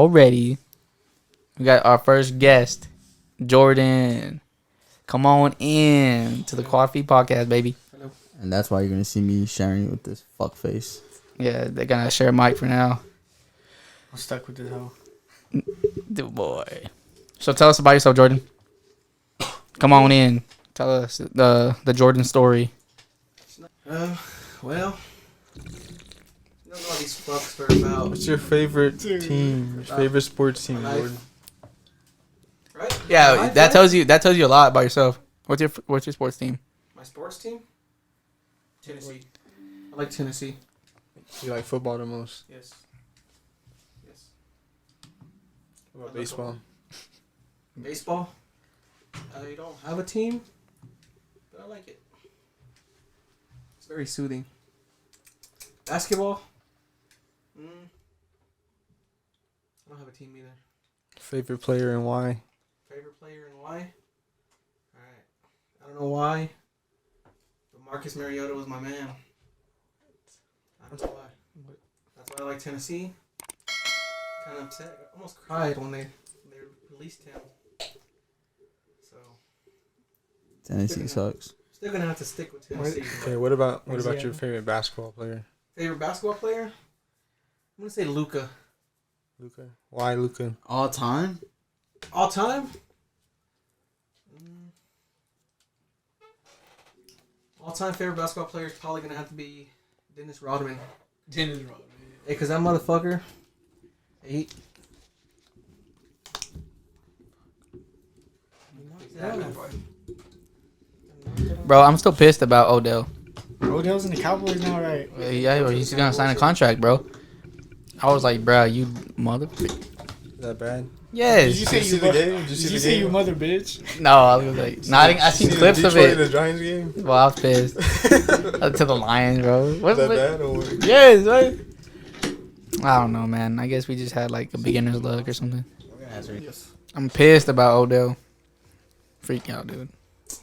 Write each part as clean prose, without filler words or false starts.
already. We got our first guest, Jordan. Come on in to the Coffee Podcast, baby. Hello. And that's why you're gonna see me sharing with this fuck face. Yeah, they're gonna share a mic for now. I'm stuck with this hoe. Dude, boy. So tell us about yourself, Jordan. Come on in. Tell us the Jordan story. Well, you know all these fucks are about. What's your favorite team? Your favorite sports team, Jordan? Right? Yeah, that tells you a lot about yourself. What's your sports team? My sports team? Tennessee. I like Tennessee. You like football the most? Yes. Yes. What about baseball? Baseball? I don't have a team, but I like it. It's very soothing. Basketball? I don't have a team either. Favorite player and why? Favorite player and why? Alright. I don't know why, but Marcus Mariota was my man. I don't know why. That's why I like Tennessee. Kind of upset. I almost cried when they released him. So Tennessee sucks. still gonna have to stick with Tennessee. Okay, what about your favorite basketball player? Favorite basketball player? I'm gonna say Luka. Luka. Why Luka? All time? All time? All time favorite basketball player is probably gonna have to be Dennis Rodman. Dennis Rodman. Hey, cause that motherfucker. He. Bro, I'm still pissed about Odell. Odell's in the Cowboys now, right? Yeah, he's gonna sign a contract, bro. I was like, bro, you mother. Is that bad? Yes. Did you say you the game? Did Did you say you mother bitch? No, I was like, no, I seen clips of Detroit and the it. Giants game? Well, I was pissed. To the Lions, bro. Is that bad or what? Yes, right? I don't know, man. I guess we just had like a beginner's luck or something. Yes. I'm pissed about Odell. Freak out, dude.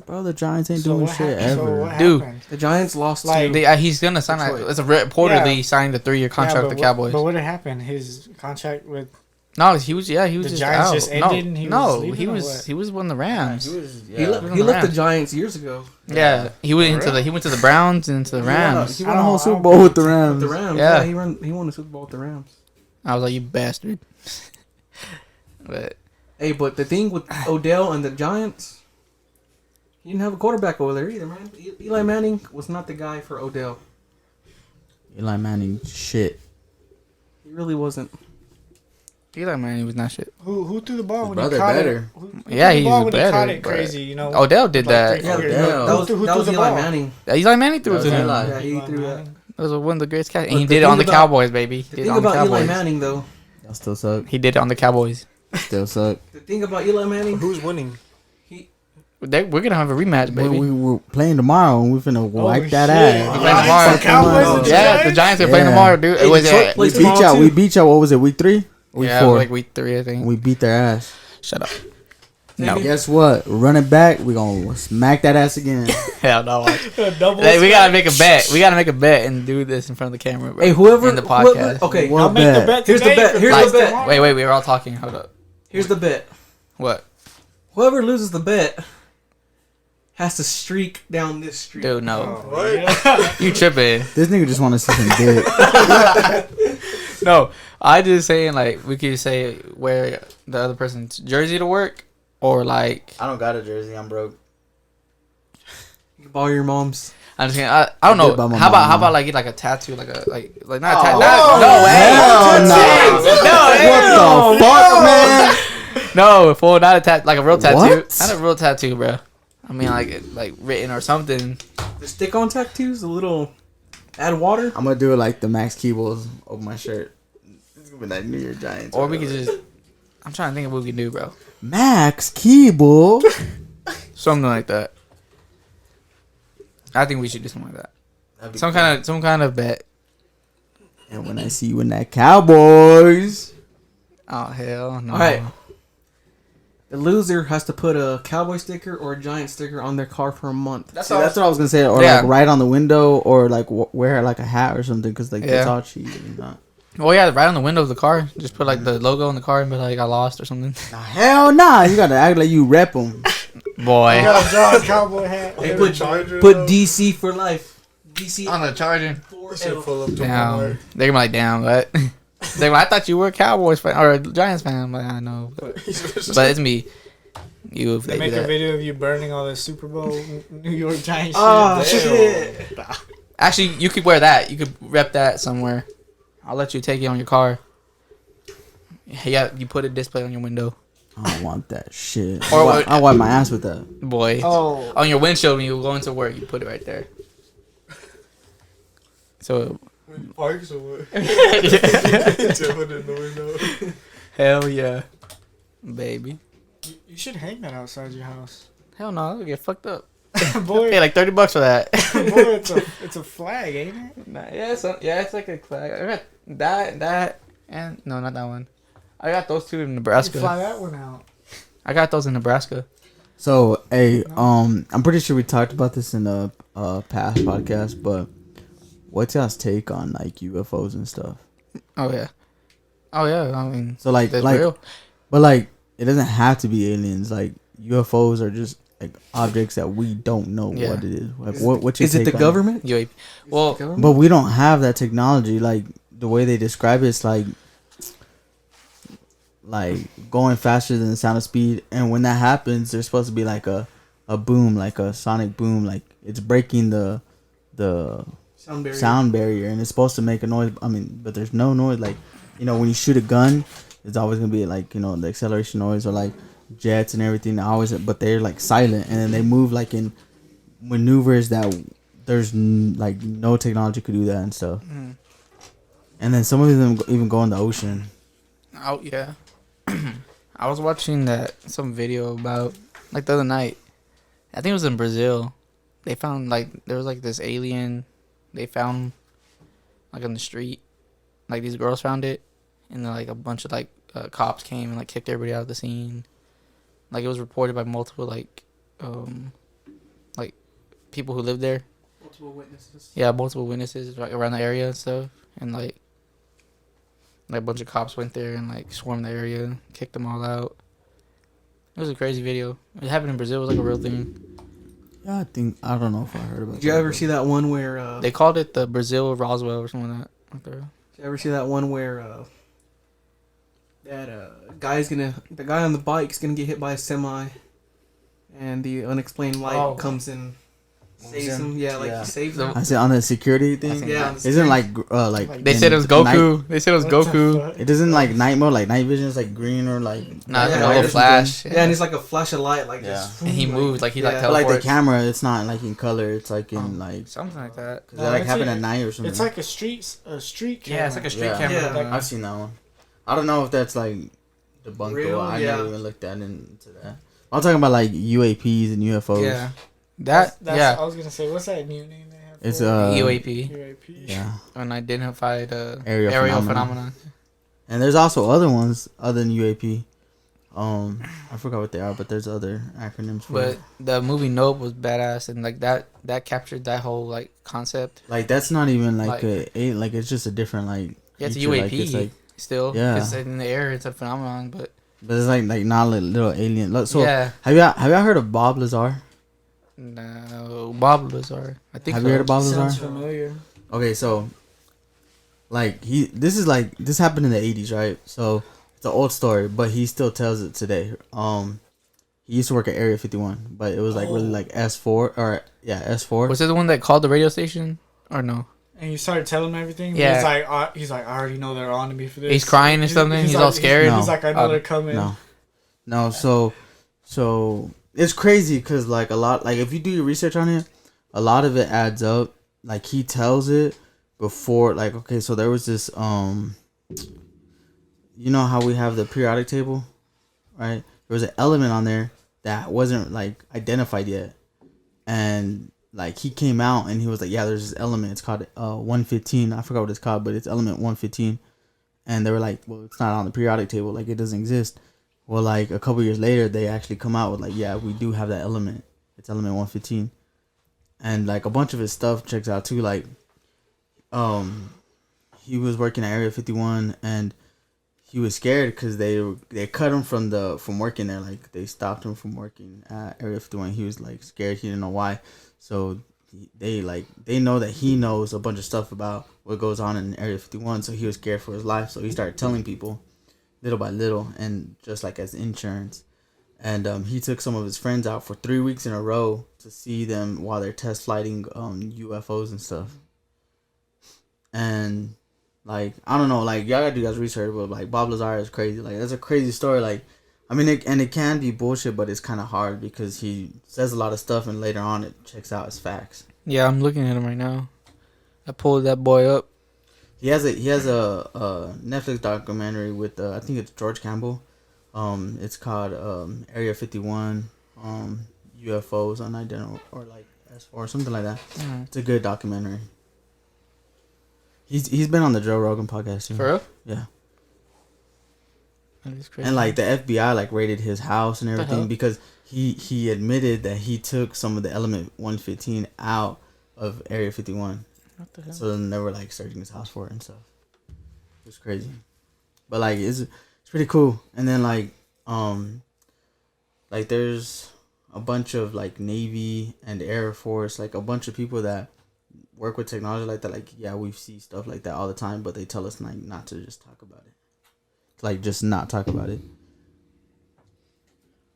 Bro, the Giants ain't So doing what shit happened? So ever. what Dude. happened? The Giants lost Like- to. He's gonna sign. Detroit. It's a reportedly Yeah. signed a 3-year contract with the Cowboys. But what had happened? His contract with No, he was the just Giants out. just ended and he was leaving, he or was what? he was one of the Rams. He left the Giants years ago. Yeah, he went to the Browns and to the Rams. He won a whole Super Bowl with the Rams. The Rams. Yeah. Yeah, he won the Super Bowl with the Rams. I was like, you bastard. But Hey, but the thing with Odell and the Giants, he didn't have a quarterback over there either, man. Eli Manning was not the guy for Odell. Eli Manning, shit. He really wasn't. Eli Manning was not shit. who threw the ball His when he brother caught better. it? Who Yeah, threw the he's ball when he better, caught it but crazy, you know. Odell did that. 3 fingers. Odell. That was, Who that was threw the Eli ball? Manning. Eli Manning threw it to That was him. Eli. Yeah, he threw that. That was one of the greatest catches. But And he the did it on the thing about- Cowboys, baby. He The did it thing on the about Eli Cowboys. Manning, though, Y'all still suck. He did it on the Cowboys. Still suck. the thing about Eli Manning, Who's winning? We're gonna have a rematch, baby. We were playing tomorrow and we finna wipe that shit. ass. Playing tomorrow. The Cowboys and Yeah, Giants? the Giants are playing Yeah. tomorrow, dude. Hey, It was Detroit at, plays We beat tomorrow, y'all. too. We beat y'all. What was it? Week 3? Week yeah, 4. like week 3, I think. We beat their ass. Shut up. No, Guess what? Running back, we gonna smack that ass again. hell no. Double Hey, we gotta smack. make a bet. We gotta make a bet and do this in front of the camera, bro. hey, whoever in the podcast. okay, What I'll make the bet? bet Here's the today bet. for Here's Like, the bet. tomorrow. wait, we were all talking. Hold up. here's the bet. What, Whoever loses the bet has to streak down this street. dude? No, Oh, yeah. you tripping? This nigga just wanna see some dick. No, I just saying like we could say wear the other person's jersey to work, or like I don't got a jersey. I'm broke. You can borrow your mom's. I'm just kidding. I don't I did know. buy my How mom one. about like get like a tattoo, like not a tattoo. Oh, No way. hell no. What the fuck, man? No, fool, not a tattoo, like a real tattoo. What? Not a real tattoo, bro. I mean, like written or something. The stick-on tattoos, a little add water. I'm gonna do it like the Max Keebles over my shirt. It's gonna be like New York Giants. Or we could just. I'm trying to think of what we can do, bro. Max Keeble. Something like that. I think we should do something like that. Some kind of bet. And when I see you in that Cowboys, Oh hell no. All right. The loser has to put a cowboy sticker or a giant sticker on their car for a month. that's what I was gonna say. Or Yeah. like right on the window, or like wear like a hat or something, because like Yeah. that's all cheap. You know? Oh yeah, right on the window of the car. Just put like the logo on the car and be like, I lost or something. Nah, hell nah. You gotta act like you rep them. Boy. You gotta draw a cowboy hat. Hey, Put put Charger, put though. DC for life. DC On the charger. Shit full up to Damn. Walmart. They're gonna be like, damn, what? They're like, I thought you were a Cowboys fan or a Giants fan. I'm like, I know. But it's me. You if They they make do a that. video of you burning all the Super Bowl New York Giants Oh shit. shit! Actually, you could wear that. You could rep that somewhere. I'll let you take it on your car. Yeah, you put a display on your window. I don't want that shit. Or what- I wipe my ass with that. Boy. Oh, On your windshield when you go into work, you put it right there. So, Parks or what? Jumping in the window. hell yeah. Baby. you should hang that outside your house. Hell no, I'll get fucked up. Boy, Pay like $30 for that. boy, it's a flag, ain't it? Nah, yeah, it's like a flag. I got that, and no, not that one. I got those two in You Nebraska. fly that one out. I got those in Nebraska. So, hey, I'm pretty sure we talked about this in a past podcast, but what's y'all's take on like UFOs and stuff? Oh yeah. I mean, So like, that's like, real. but like, it doesn't have to be aliens. Like UFOs are just like objects that we don't know Yeah. what it is. Like, what's your Is it take the on government? UAP. Well, But we don't have that technology. Like the way they describe it's like going faster than the sound of speed. And when that happens, there's supposed to be like a boom, like a sonic boom, like it's breaking the sound barrier, and it's supposed to make a noise. I mean, but there's no noise. Like, you know, when you shoot a gun, it's always gonna be like, you know, the acceleration noise or like jets and everything. Always, but they're like silent, and then they move like in maneuvers that there's like no technology could do that and stuff. Mm. And then some of them even go in the ocean. oh yeah. I was watching some video about like the other night. I think it was in Brazil. They found like there was like this alien. They found like on the street. Like these girls found it, and then like a bunch of like cops came and like kicked everybody out of the scene. Like it was reported by multiple like people who lived there. Multiple witnesses. Yeah, multiple witnesses like around the area and stuff, and like a bunch of cops went there and like swarmed the area, kicked them all out. It was a crazy video. It happened in Brazil. It was like a real thing. Yeah, I don't know if I heard about. Did you that, ever but- see that one where? They called it the Brazil Roswell or something like that. Did you ever see that one where? The guy on the bike's gonna get hit by a semi, and the unexplained light comes in, saves him. Yeah, like he saves him. I said on the security thing. think Yeah, Isn't like They in said it was night- Goku. They said it was What the Goku. fuck? It doesn't like night mode, like night vision is like green or like Nah, Yeah, like a like little this flash. Yeah, and it's like a flash of light, like Yeah. this. And he moved like he like but like the teleports. camera, it's not like in color. It's like in like Something like that. cause that like it's happen like- at night or something. It's like a street camera. Yeah, it's like a street Yeah. camera. Yeah. I've seen that one. I don't know if that's like debunked Real? or I Yeah. never even looked into that. I'm talking about like UAPs and UFOs. Yeah. That's, Yeah. I was gonna say, what's that new name they have? It's for it? UAP. UAP. Yeah. Unidentified Aerial aerial phenomenon. phenomenon. And there's also other ones other than UAP. I forgot what they are, but there's other acronyms for But it. the movie Nope was badass, and like that captured that whole like concept. Like that's not even Like- like it's just a different like. Yeah, it's a feature, UAP. Like, it's like, Still, Yeah. it's in the air. It's a phenomenon, but but it's like not like little alien. Look, so yeah. have y'all heard of Bob Lazar? No, Bob Lazar. I think. Have so. you heard of Bob Sounds Lazar? familiar. Okay, so like this happened in the 80s, right? So it's an old story, but he still tells it today. He used to work at Area 51, but it was like really like S4 or S4. Was it the one that called the radio station or no? And you started telling him everything. Yeah. He's like, I already know they're on to me for this. He's crying or something? He's all scared? No. He's like, I know they're coming. No, so it's crazy because like a lot, like if you do your research on it, a lot of it adds up. Like he tells it before, like okay, so there was this you know how we have the periodic table, right? There was an element on there that wasn't like identified yet, and like he came out and he was like, yeah, there's this element. It's called 115. I forgot what it's called, but it's element 115. And they were like, well, it's not on the periodic table. Like it doesn't exist. Well, like a couple years later, they actually come out with like, yeah, we do have that element. It's element 115. And like a bunch of his stuff checks out too. Like, he was working at Area 51 and he was scared because they cut him from working there. Like they stopped him from working at Area 51. He was like scared. He didn't know why. So they know that he knows a bunch of stuff about what goes on in Area 51. So he was scared for his life. So he started telling people little by little, and just like as insurance. And he took some of his friends out for 3 weeks in a row to see them while they're test flighting UFOs and stuff. And like, I don't know, like y'all gotta do guys research, but like Bob Lazar is crazy. Like that's a crazy story. Like, I mean, it can be bullshit, but it's kind of hard because he says a lot of stuff and later on it checks out as facts. Yeah, I'm looking at him right now. I pulled that boy up. He has a Netflix documentary with I think it's George Campbell. It's called Area 51 UFOs Unidentified or like S4 or something like that. Mm. It's a good documentary. He's been on the Joe Rogan podcast too. For real? Yeah. That is crazy. And like the FBI like raided his house and What the everything hell? because he admitted that he took some of the element 115 out of Area 51. What the hell? So then they were like searching his house for it and stuff. It was crazy. But like it's pretty cool. And then like there's a bunch of like Navy and Air Force, like a bunch of people that work with technology like that. Like, yeah, we see stuff like that all the time, but they tell us like not to just talk about it. Like just not talk about it.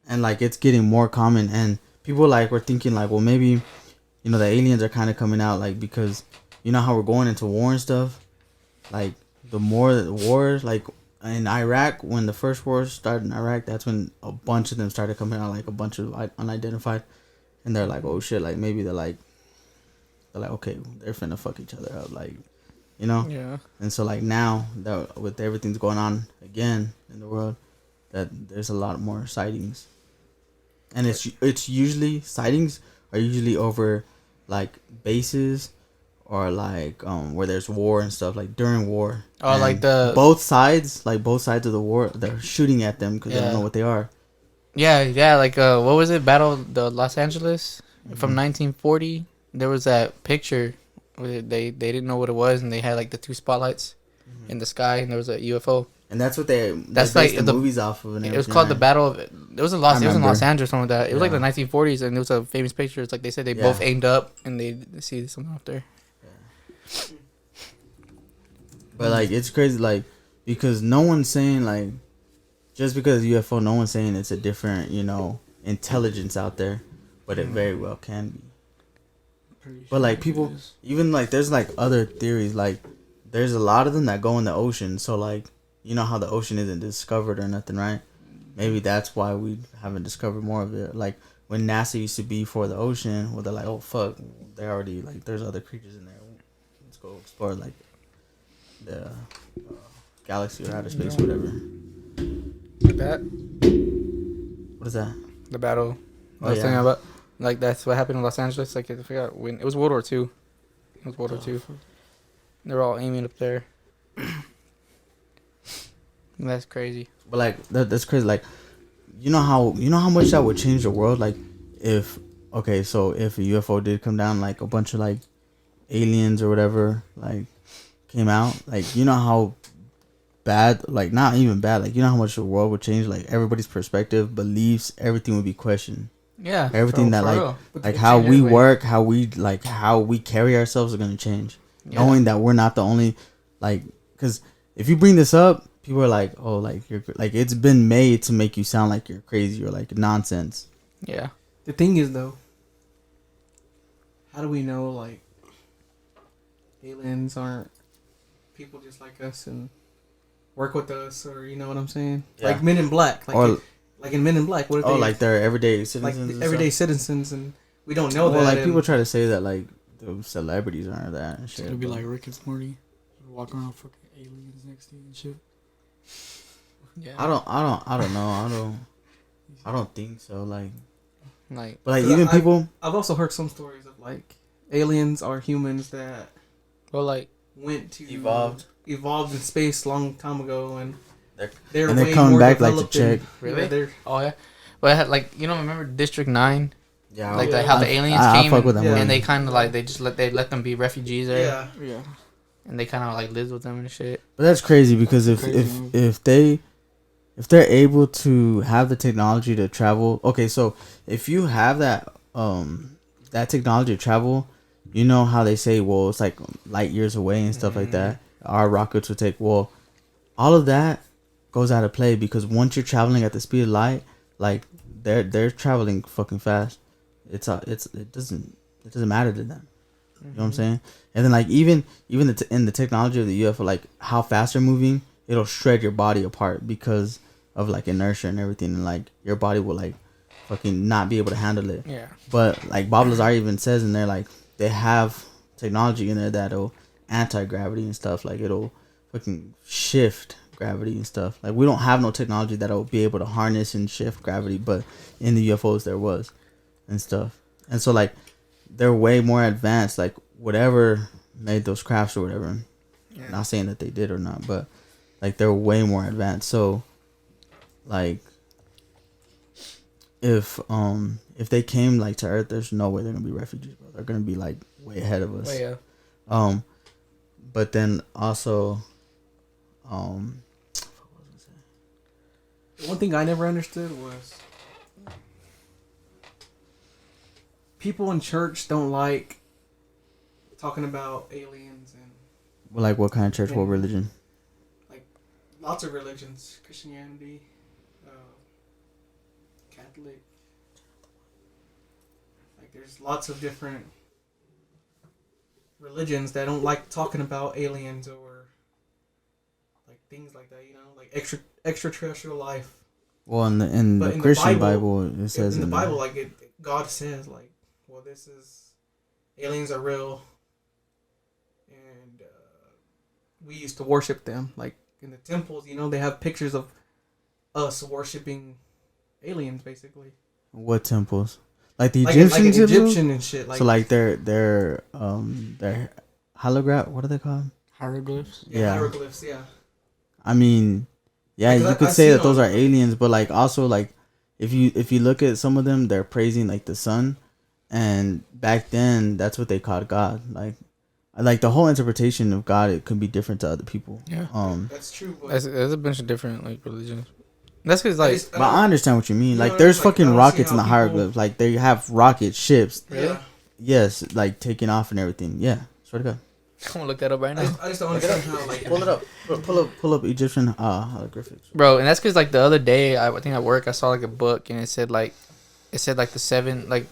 And like it's getting more common, and people like were thinking like, well, maybe, you know, the aliens are kind of coming out like because you know how we're going into war and stuff. Like the more the wars, like in Iraq, when the first war started in Iraq, that's when a bunch of them started coming out, like a bunch of unidentified, and they're like, oh shit, like maybe they're like, okay, they're finna fuck each other up, like, you know. Yeah. And so like now that with everything's going on again in the world, that there's a lot more sightings, and it's usually sightings are usually over like bases or like where there's war and stuff, like during war. Oh, and like both sides of the war, they're shooting at them because they don't know what they are. Yeah, like what was it? Battle the Los Angeles from 1940. There was that picture where they didn't know what it was, and they had like the two spotlights in the sky, and there was a UFO. And that's what they That's based like the movies off of. And it was called the Battle of. It was in Los Angeles, something like that. It was like Yeah. the 1940s, and it was a famous picture. It's like they said they both aimed up, and they see something up there. But like it's crazy, like because no one's saying like just because UFO, no one's saying it's a different, you know, intelligence out there, but it very well can be. But like people, even like there's like other theories, like there's a lot of them that go in the ocean. So like you know how the ocean isn't discovered or nothing, right? Maybe that's why we haven't discovered more of it. Like when NASA used to be for the ocean, where they're like, oh fuck, they already like there's other creatures in there. Let's go explore like the galaxy or outer space, whatever. Like that. What is that? The battle. I Oh, was yeah. talking about. Like that's what happened in Los Angeles. Like I forgot when it was World War II. It was World War II. They were all aiming up there. That's crazy. But like that's crazy. Like you know how much that would change the world. Like if if a UFO did come down, like a bunch of like aliens or whatever like came out, like you know how bad, like not even bad, like you know how much the world would change. Like everybody's perspective, beliefs, everything would be questioned. Yeah. Everything that for like real. like how we work, how we carry ourselves are gonna change. Yeah. Knowing that we're not the only, like, because if you bring this up, people are like, oh, like you're like it's been made to make you sound like you're crazy or like nonsense. Yeah. The thing is, though, how do we know, like, aliens aren't people just like us and work with us, or you know what I'm saying? Yeah. Like Men in Black, like in Men in Black. What if they, like they're everyday like citizens, and everyday stuff? citizens, and we don't know Well, that. like and- people try to say that like the celebrities aren't that and It's shit. gonna be but- like Rick and Morty. Walk around fucking aliens next to you and shit. Yeah. I don't know. I don't think so. Like, Like. but like Cause even I- people. I've also heard some stories of like aliens are humans that Well, like. went to Evolved in space a long time ago, and They're- they're and they're way coming more back, like, to developed and- check. Really? Yeah, they're Oh yeah. But I had, like remember District 9? Yeah, Like how the aliens I came fuck with them. Yeah. and they kind of like they let them be refugees there. yeah. Yeah. and they kind of like lived with them and shit. But that's crazy because Crazy. if they're able to have the technology to travel, okay, so if you have that that technology to travel, you know how they say, well, it's like light years away and stuff like that. Our rockets would take, well, all of that goes out of play because once you're traveling at the speed of light, like they're traveling fucking fast. It doesn't matter to them. You know what I'm saying? And then like even in the technology of the UFO, like how fast they're moving, it'll shred your body apart because of like inertia and everything, and like your body will like fucking not be able to handle it. Yeah. But like Bob Lazar even says in there, like they have technology in there that'll anti-gravity and stuff. Like it'll fucking shift gravity and stuff. Like we don't have no technology that'll be able to harness and shift gravity, but in the UFOs there was and stuff. And so like they're way more advanced. Like whatever made those crafts or whatever. Yeah. Not saying that they did or not, but like they're way more advanced. So like if they came like to Earth, there's no way they're gonna be refugees, bro. They're gonna be like way ahead of us. Oh, yeah. But then also One thing I never understood was people in church don't like talking about aliens and well, like what kind of church, what religion? lots of religions, Christianity, Catholic. Like there's lots of different religions that don't like talking about aliens or like things like that, you know, like extraterrestrial life. Well, in But the in the Christian Bible, Bible, it says in the there. Bible, like God says, like, well, this is aliens are real, and we used to worship them. Like in the temples, you know, they have pictures of us worshiping aliens, basically. What temples? Like the Like Egyptian an temples? Egyptian and shit. Like So like their holograph. What are they called? Hieroglyphs. yeah, hieroglyphs. Yeah. I mean, yeah, Because you could I've say seen that those all are of them. aliens, but like also like if you look at some of them, they're praising like the sun, and back then that's what they called God. Like the whole interpretation of God, it could be different to other people. Yeah. That's true. But There's a bunch of different like religions. That's because I like just- But I understand what you mean. You know Like what I there's mean? Like, I fucking don't see rockets in how the people- hieroglyphs. Like they have rocket ships. yeah, Yes, like taking off and everything. Yeah, swear to God. I'm gonna look that up right I now, just don't understand how like Pull it up. Pull up Egyptian hieroglyphics. bro. And that's because like the other day, I think at work I saw like a book and it said like the seven, like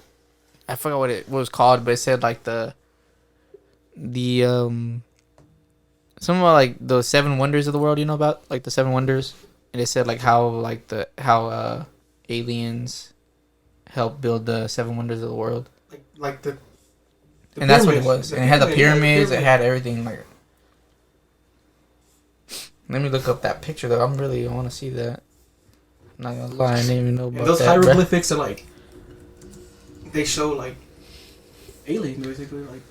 I forgot what it was called, but it said like the some about like the seven wonders of the world. You know about like the seven wonders, and it said like how aliens helped build the seven wonders of the world. like the And that's what it pyramid. was. The And it had the pyramid, pyramids. yeah, It had everything. Like, let me look up that picture though. I want to see that. I'm not gonna lie, I didn't even know And about those that. bruh. hieroglyphics are like they show like aliens basically. Like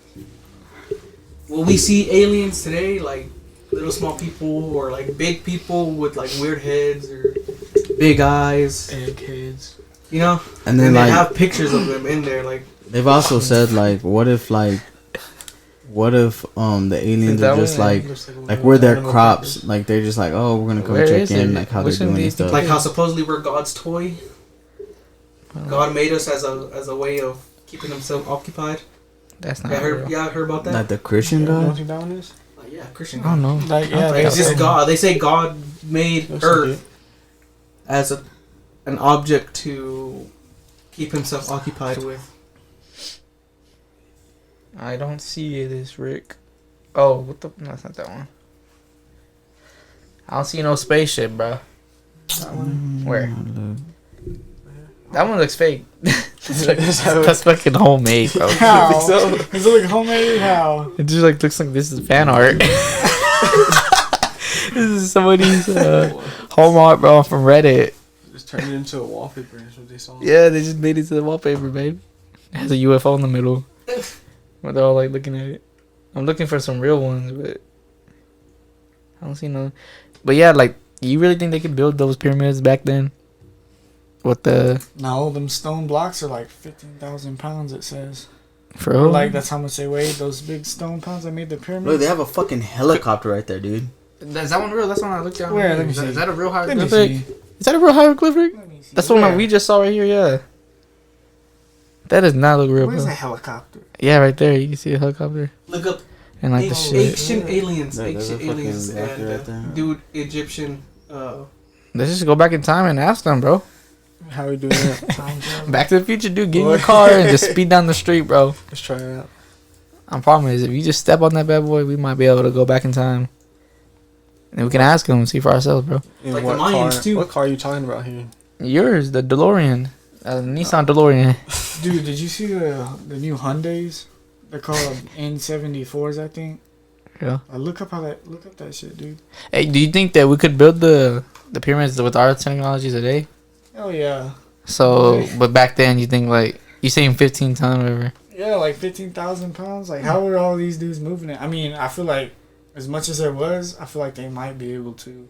will we see aliens today? Like little small people or like big people with like weird heads or big eyes. Eggheads. You know, And then and they like have pictures of them in there. Like they've also said like what if the aliens That are just one, like Looks like we're their animal crops. crackers. Like they're just like, oh, we're gonna come Where check is in, it? like how Which they're one doing do you and stuff. think like how supposedly we're God's toy. Oh, God made us as a way of keeping himself occupied. That's not Yeah, real. I heard about that. Like the Christian You know God. what that one is? Like, yeah, Christian. I don't know. Like, yeah, Like, it's that's just God. They say God made Looks like Earth as an object to keep himself occupied with. I don't see this, Rick. Oh, what the? No, that's not that one. I don't see no spaceship, bro. That one. Where? Look. That one looks fake. Is that- That's fucking homemade, bro. How? You think so? Does it look homemade? How? It just like looks like this is fan art. This is somebody's home art, bro, from Reddit. Just turned it into a wallpaper. That's what they saw. Yeah, they just made it to the wallpaper, babe. It has a UFO in the middle. Where they're all like looking at it. I'm looking for some real ones, but I don't see no. But yeah, like, you really think they could build those pyramids back then? With the No, them stone blocks are like 15,000 pounds. It says. For real? Like that's how much they weighed. Those big stone pounds that made the pyramids. Look, they have a fucking helicopter right there, dude. Is that one real? That's the one I looked down. Where? Let me Is that- see. Is that a real Let me hieroglyphic? see. Is that a real hieroglyphic? Let me see. That's the one that Where? we just saw right here. Yeah. That does not look real, Where's bro. the helicopter? Yeah, right there. You can see a helicopter Look up and like the shit. ancient aliens, Look, there's a ancient aliens, fucking rocket and right there. dude, Egyptian. Let's just go back in time and ask them, bro. How we doing that? Time travel. Back to the Future, dude. Get in your car and just speed down the street, bro. Let's try it out. I promise, if you just step on that bad boy, we might be able to go back in time. And we can ask them and see for ourselves, bro. And Like the what Mayans, car? too. What car are you talking about here? Yours, the DeLorean. Nissan DeLorean. Dude, did you see the new Hyundais? They're called N74s, I think. Yeah. Look up that shit, dude. Hey, do you think that we could build the pyramids with our technology today? Oh yeah. So, but back then, you think like you saying 15 ton or whatever? Yeah, like 15,000 pounds. Like, how were all these dudes moving it? I mean, I feel like as much as there was, I feel like they might be able to.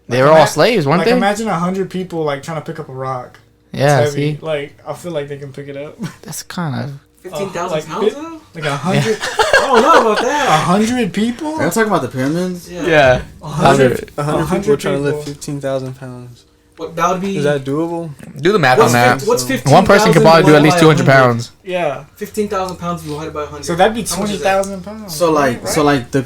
They were all slaves, weren't Like, they? imagine 100 people like trying to pick up a rock. Yeah, It's heavy. see, Like, I feel like they can pick it up. that's kind of 15,000 like pounds though? Like 100, I don't know about that. 100 people. Are you talking about the pyramids? yeah. 100. 100 people trying to lift people. 15,000 pounds. What that would be? Is that doable? Do the math what's, on that. what's 15,000? One person could probably do at least 200 pounds. Yeah. 15,000 pounds divided by 100. So that'd be How much is that? 20,000 pounds. So like, right? so like the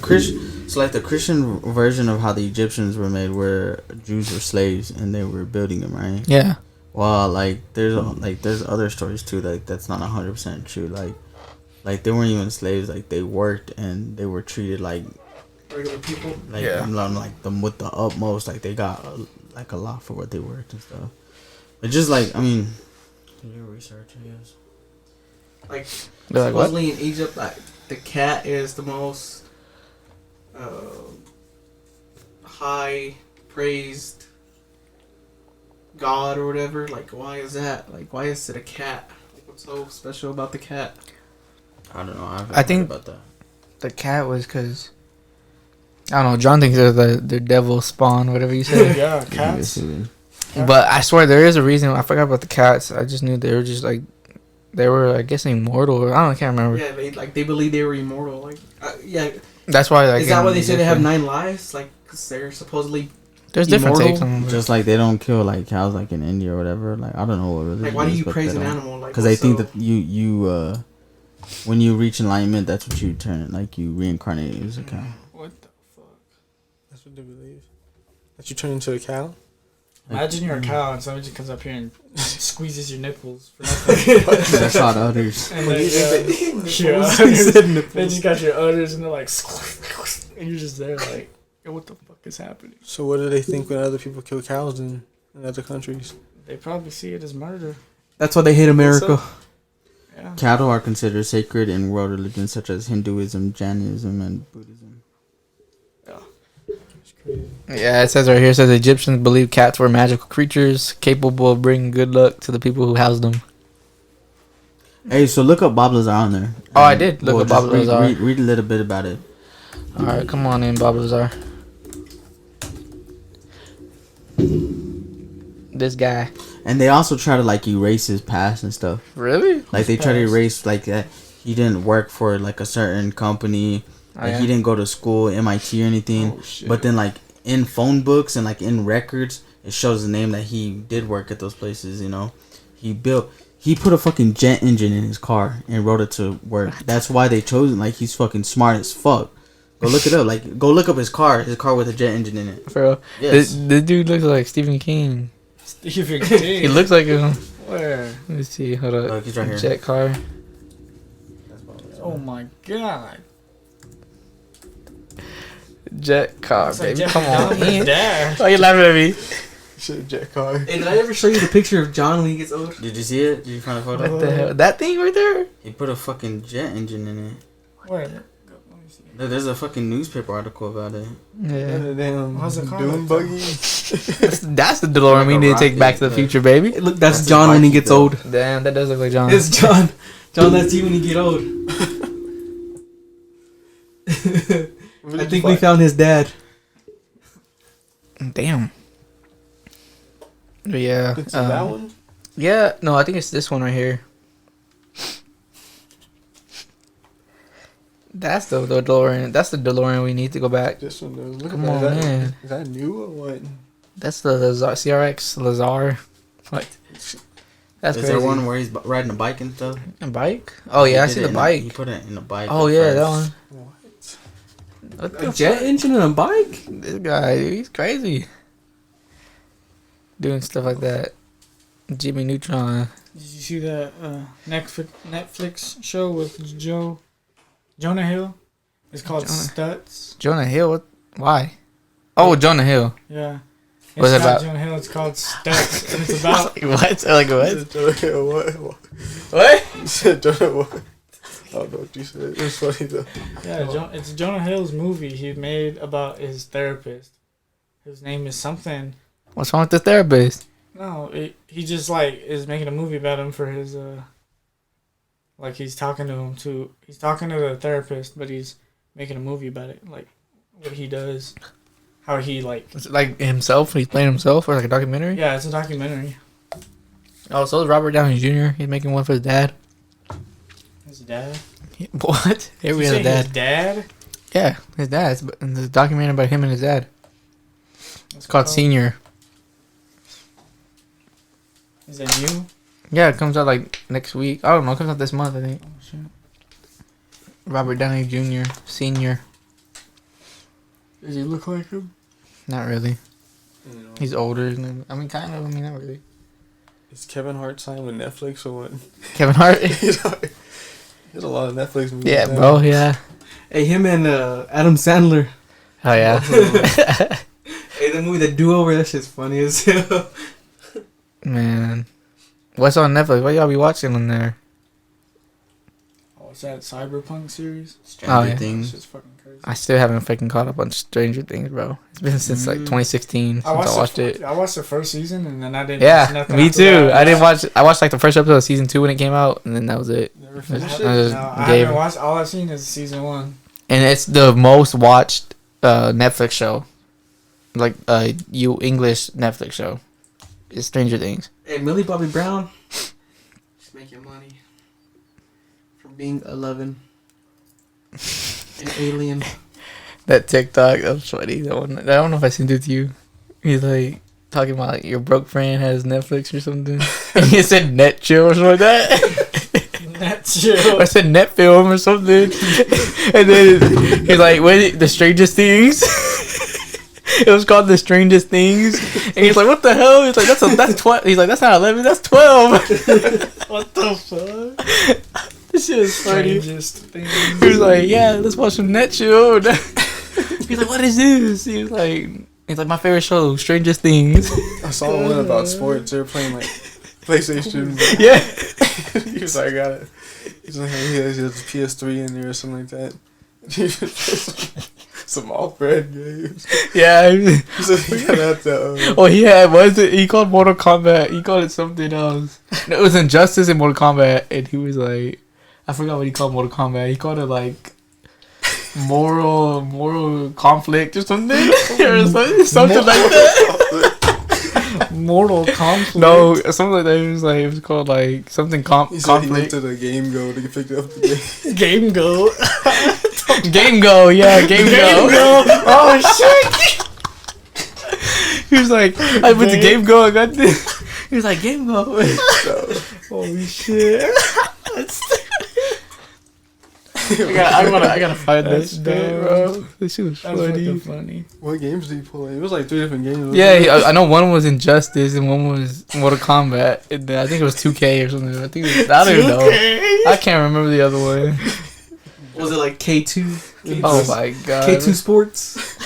Christian version of how the Egyptians were made, where Jews were slaves and they were building them, right? Yeah. Well, like there's other stories too, like that's not 100% true. Like they weren't even slaves. Like they worked and they were treated like Regular people. Yeah. like them with the utmost. Like they got like a lot for what they worked and stuff. But just like, I mean, do your research, I guess. Like, They're like, what? supposedly in Egypt, like, the cat is the most high praised god or whatever. Like, why is that? Like, why is it a cat? Like, what's so special about the cat? I don't know. I think- about that. The cat was because I don't know. John thinks they're the devil spawn, whatever you said. Yeah, cats. But I swear there is a reason. I forgot about the cats. I just knew they were just like they were, I guess, immortal. I don't know, I can't remember. Yeah, they believe they were immortal. Like, yeah. That's why. Like, Is that why in they say they have different- 9 lives? Like, because they're supposedly There's different immortal? takes on them. Just like they don't kill like cows like in India or whatever. Like I don't know what religion. like, why do is, you but praise they an don't. animal? Like, Because they what's think so- that you when you reach enlightenment, that's what you turn. Like you reincarnate as a cow. What the fuck? That's what they believe. That you turn into a cow? Imagine you're a cow and somebody just comes up here and squeezes your nipples for nothing. That's not others. And then, your Nipples. udders, He said they nipples. just got your udders and they're like, and you're just there like, yo, what the fuck is happening? So what do they think when other people kill cows in other countries? They probably see it as murder. That's why they hate America. Yeah. Cattle are considered sacred in world religions such as Hinduism, Jainism, and Buddhism. It's crazy. Yeah, it says right here. It says Egyptians believed cats were magical creatures capable of bringing good luck to the people who housed them. Hey, so look up Bob Lazar on there. Oh, I did look up just Bob Lazar. Read a little bit about it. All right, come on in, Bob Lazar. This guy. And they also try to like erase his past and stuff. Really? Like they try to past? erase like that he didn't work for like a certain company. Oh, Like yeah? he didn't go to school, MIT or anything. Oh, shit. But then like in phone books and like in records, it shows the name that he did work at those places. You know, he put a fucking jet engine in his car and rode it to work. That's why they chose him. Like he's fucking smart as fuck. Go look it up. Like go look up his car with a jet engine in it. For real. Yes. This dude looks like Stephen King. Stephen King. He looks like him. Where? Let me see. Hold up. Look, he's right here. Jet car. Oh my god. Jet car, It's like baby. Jeff Come on. Dahmer's man. dad. Why you laughing at me? Shit, jet car. Hey, did I ever show you the picture of John when he gets old? Did you see it? Did you find a photo? What the hell? That thing right there? He put a fucking jet engine in it. Where? Let me see. There's a fucking newspaper article about it. Yeah. The damn How's the car dune like that? buggy. That's the DeLorean we Like a need to take rocket, Back to the but- Future, baby. Hey, look, that's That's John when he his gets bike, old. Damn, that does look like John. It's John. John, that's you when you get old. I think we found his dad. Damn. But yeah. It's that one? Yeah. No, I think it's this one right here. That's the DeLorean. That's the DeLorean we need to go back. This one, though. Look Come at on, that. man. Is that new or what? That's the CRX Lazar. What? That's Is crazy. there one where he's riding a bike and stuff? A bike? Oh yeah, I He see did the it bike. He put it in a bike. Oh at yeah, that first. one. What? What A the jet fuck? engine and a bike? This guy, dude, he's crazy. Doing stuff like that. Jimmy Neutron. Did you see that Netflix show with Jonah Hill? It's called Jonah. Stutz. Jonah Hill. What? Why? Oh, Jonah Hill. Yeah. It's What's it not about? Jonah Hill. It's called Stutz, and it's about What? Like You what? said Jonah, what? What? You said Jonah, what? I don't know what you said. It was funny, though. it's Jonah Hill's movie he made about his therapist. His name is something. What's wrong with the therapist? No, he just like is making a movie about him for his like he's talking to the therapist, but he's making a movie about it, like what he does, how he like. Is it like himself? He's playing himself, or like a documentary? Yeah, it's a documentary. Oh, so is Robert Downey Jr. He's making one for his dad. His dad. What? Here we You have a say his dad. dad. Yeah, his dad. It's a documentary about him and his dad. It's It's called Senior. Is that new? Yeah, it comes out like next week. I don't know. It comes out this month, I think. Oh shit. Robert Downey Jr. Senior. Does he look like him? Not really. You know, He's older. I mean, kind of. I mean, not really. is Kevin Hart signed with Netflix or what? Kevin Hart. He has a lot of Netflix movies. Yeah, now. bro. Yeah. Hey, him and Adam Sandler. Oh yeah. Hey, the movie, The Do-Over, that shit's funny as hell. Man, what's on Netflix? What y'all be watching on there? Oh, it's that Cyberpunk series. Stranger Oh, yeah. That Things. shit's fucking crazy. I still haven't fucking caught up on Stranger Things, bro. It's been since like 2016 since I watched it. I watched the first season and then I didn't. watch Yeah, nothing me after too. that. I didn't watch. I watched like the first episode of season 2 when it came out, and then that was it. Never I finished just- it? I just No, I gave- haven't watched. All I've seen is season 1. And it's the most watched Netflix show, like you English Netflix show. It's Stranger Things. Hey, Millie Bobby Brown. She's making money from being 11. An alien. That TikTok, that was funny. That one, I don't know if I sent it to you. He's like talking about like, your broke friend has Netflix or something. And he said Net Chill or something like that. Net chill. Or I said Net Film or something. And then he's like, "What? The Strangest Things." It was called The Strangest Things. And he's like, "What the hell?" He's like, "That's 12." He's like, "That's not 11. That's 12." What the fuck? This shit is funny. Strangest thing. He was like, "Yeah, let's watch some Net Chill." He's like, "What is this?" He's like, "My favorite show, Strangest Things." I saw one about sports. They were playing like PlayStation. Yeah. He was like, I got it. He's like, he has his PS3 in there or something like that. Some off-brand games. Yeah. He said he got out the. Oh, he called Mortal Kombat. He called it something else. No, it was Injustice in Mortal Kombat, and he was like, I forgot what he called Mortal Kombat. He called it like moral conflict or something, or something like that. Mortal conflict. No, something like that. It was called like something He said he went conflict. to the game go to pick up the game. Game go. Game Go, yeah, Game Go. Oh shit. He was like, I went to Game Go. I got this. He was like, Game Go. Holy shit. I gotta find That's this shit, dumb. bro. This shit was That's funny. fucking funny. What games did he pull? It was like 3 different games. Yeah, I know one was Injustice and one was Mortal Kombat. And then I think it was 2K or something. I think I don't even know. I can't remember the other one. Was it like K2? Oh my god. K2 Sports?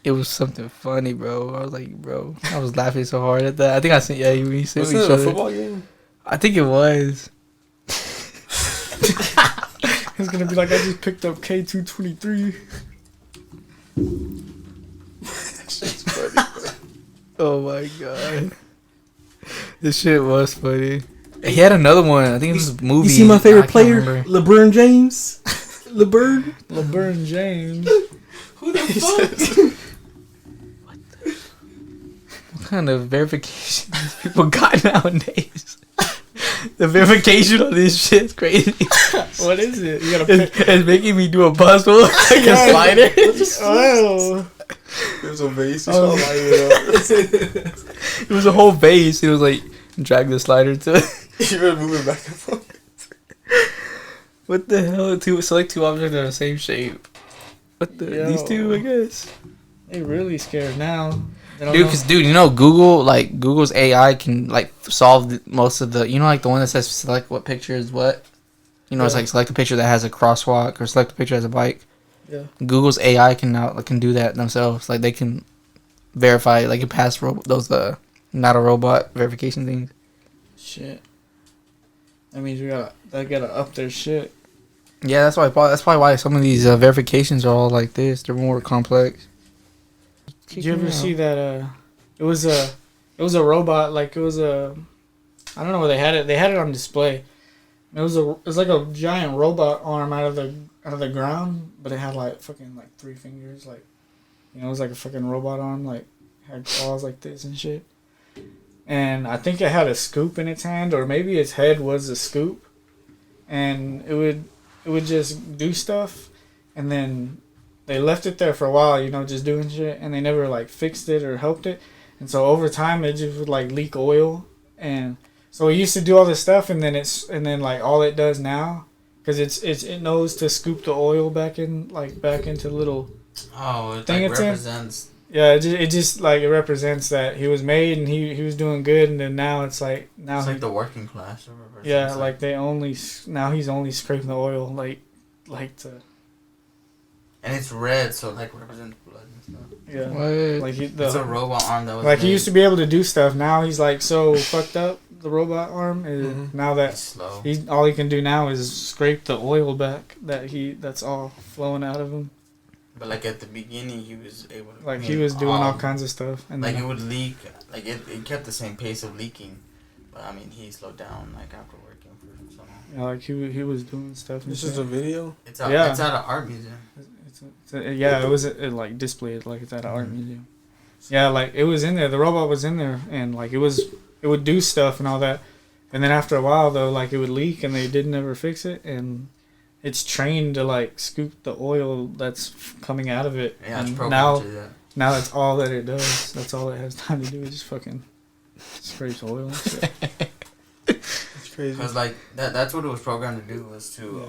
It was something funny, bro. I was like, bro, I was laughing so hard at that. I think I sent you sent Was me it each a other. football game? I think it was. It's gonna be like I just picked up K223. Shit's funny. Oh my god. This shit was funny. He had another one. I think it was a movie. You see my I favorite can't player? remember. LeBron James? LeBron? LeBron James. Who the fuck? What kind of verification these people got nowadays? The verification on this shit's crazy. What is it? You gotta pick. It's making me do a puzzle like a slider. Oh. There's a vase. You Oh. should light it up. It was a whole base. It was like drag the slider to it. You're moving back and forth. What the hell? Select two objects that are the same shape. What the? Yo. These two, I guess. They really scared now. They don't Dude, know. cause you know Google's AI can like solve most of the, like the one that says select what picture is what. You know, it's Yeah. like select a picture that has a crosswalk or select a picture that has a bike. Yeah. Google's AI can do that themselves. Like they can verify, like it pass those not a robot verification things. Shit. That means they gotta up their shit. Yeah, that's probably why some of these verifications are all like this. They're more complex. Did you ever see that? It was a robot. Like it was a, I don't know where they had it. They had it on display. It was like a giant robot arm out of the ground, but it had like fucking like 3 fingers. Like, it was like a fucking robot arm. Like had claws like this and shit. And I think it had a scoop in its hand, or maybe its head was a scoop, and it would just do stuff, and then they left it there for a while, just doing shit, and they never like fixed it or helped it, and so over time it just would like leak oil, and so it used to do all this stuff, and then like all it does now, because it knows to scoop the oil back into little. Oh, it Thing like it's in. represents. Yeah, it just like it represents that he was made and he was doing good, and then now it's like It's like the working class. It represents yeah, it. like now he's only scraping the oil like to And it's red, so it like represents blood and stuff. yeah What? like It's a robot arm that was like he made. used to be able to do stuff. Now he's like so fucked up. The robot arm is Mhm. now It's that slow. all he can do now is scrape the oil back that's all flowing out of him. But like at the beginning, he was able to. Like he was doing all kinds of stuff, and Like then it would leak. Like it kept the same pace of leaking, but I mean he slowed down like after working for so long. like he was doing stuff. And This shit. is a video. It's at Yeah. it's at an art museum. Yeah, it was like displayed like it's at an art museum. Yeah, like it was in there. The robot was in there, and like it would do stuff and all that. And then after a while, though, like it would leak, and they didn't ever fix it. And it's trained to like scoop the oil that's coming out of it. Yeah, it's and programmed to do that. now that's all that it does. That's all it has time to do is just fucking scrapes oil and shit. It's crazy. Cause like that's what it was programmed to do was to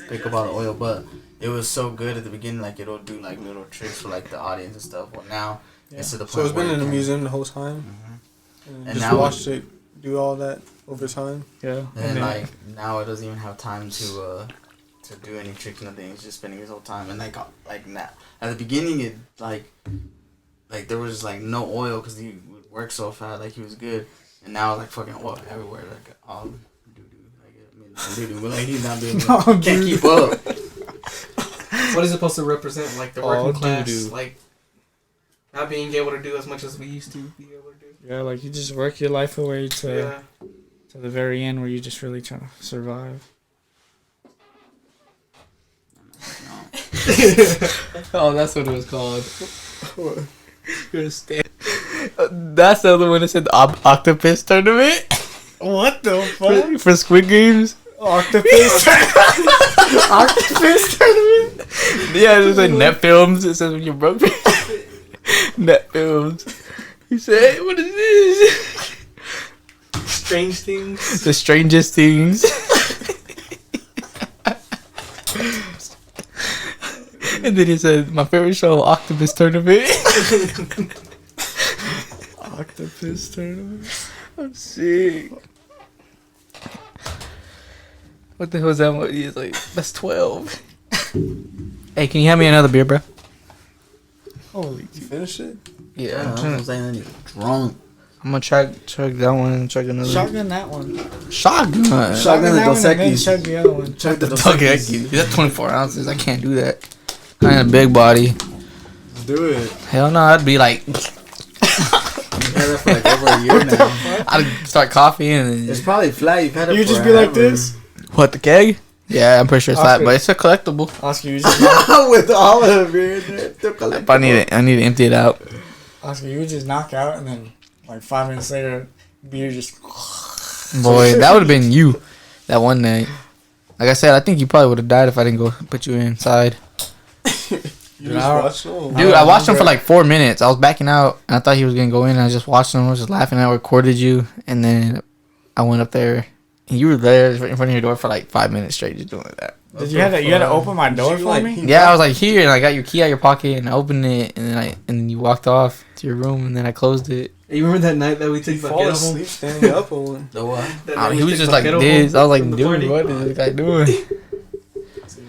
pick up all the oil, but it was so good at the beginning, like it'll do like little tricks for like the audience and stuff. Well now it's to the point. So it's been where in the it can- museum the whole time. Mhm. And And just now- watched it do all that over time. Yeah. And then- like now it doesn't even have time to do any tricks, nothing. It's just spending his whole time. And like now at the beginning it like there was like no oil because he would work so fast, like he was good. And now like fucking oil everywhere, like all doo doo. Like I mean not doo doo, but like he's not being can't keep up. What is it supposed to represent? Like the All working class, doo-doo. like not being able to do as much as we used to be able to do. yeah, like you just work your life away to Yeah. to the very end where you just really trying to survive. Oh, that's what it was called. That's the other one that said the octopus tournament What the fuck? for Squid Games. Octopus. Octopus tournament. Yeah, it was like net films. It says when you're broke. Net films. He said, "What is this? Strange things. The strangest things." And then he said, "My favorite show, Octopus Tournament." Octopus tournament. I'm sick. What the hell is that? He's like, that's 12. Hey, can you have me another beer, bro? Holy. You finished it? Yeah, I'm saying that he's drunk. I'm gonna chug that one and chug another. Shotgun that one. Shotgun. Shotgun the that one and then Dos Equis. chug the other one. Check the Dos Okay, Equis. that's 24 ounces. I can't do that. I ain't a big body. Do it. Hell no, I'd be like, You've had that for like over a year now. I'd start coughing and It's probably flat. You've had it You for just be like forever. this. what, the keg? Yeah, I'm pretty sure it's that, Oscar. but it's a collectible. Oscar, you just With all of the beer in there. If I need to empty it out. Oscar, you would just knock out, and then like 5 minutes later, beer just. Boy, that would have been you that one night. Like I said, I think you probably would have died if I didn't go put you inside. You just watched them? Dude, I watched him for like 4 minutes. I was backing out, and I thought he was gonna go in. And I just watched him. I was just laughing. I recorded you, and then I went up there. And you were there in front of your door for like 5 minutes straight, just doing like that. Did you had to open my door for me? Yeah, I was like here, and I got your key out of your pocket, and I opened it, and then you walked off to your room, and then I closed it. Hey, you remember that night that we took You the fall home? asleep standing up or what? The what? That night He we was took just the like ghetto this. home I was like, from the dude, party? what is this guy doing?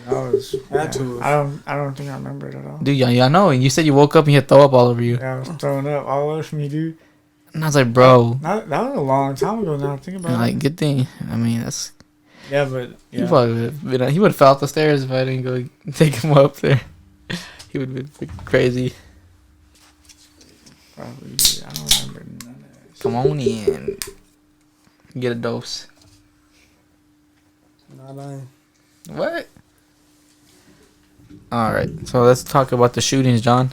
I was. Had to. I don't think I remember it at all. Dude, yeah, I know. And you said you woke up and you had throw up all over you. Yeah, I was throwing up all over me, dude. And I was like, bro, That was a long time ago now. Think about and it. like, good thing. I mean, that's Yeah, but he yeah. probably would have he would have fell off the stairs if I didn't go take him up there. He would have been crazy. Probably. I don't remember none of that. Come on in, get a dose. Not I. What? All right, so let's talk about the shootings, John.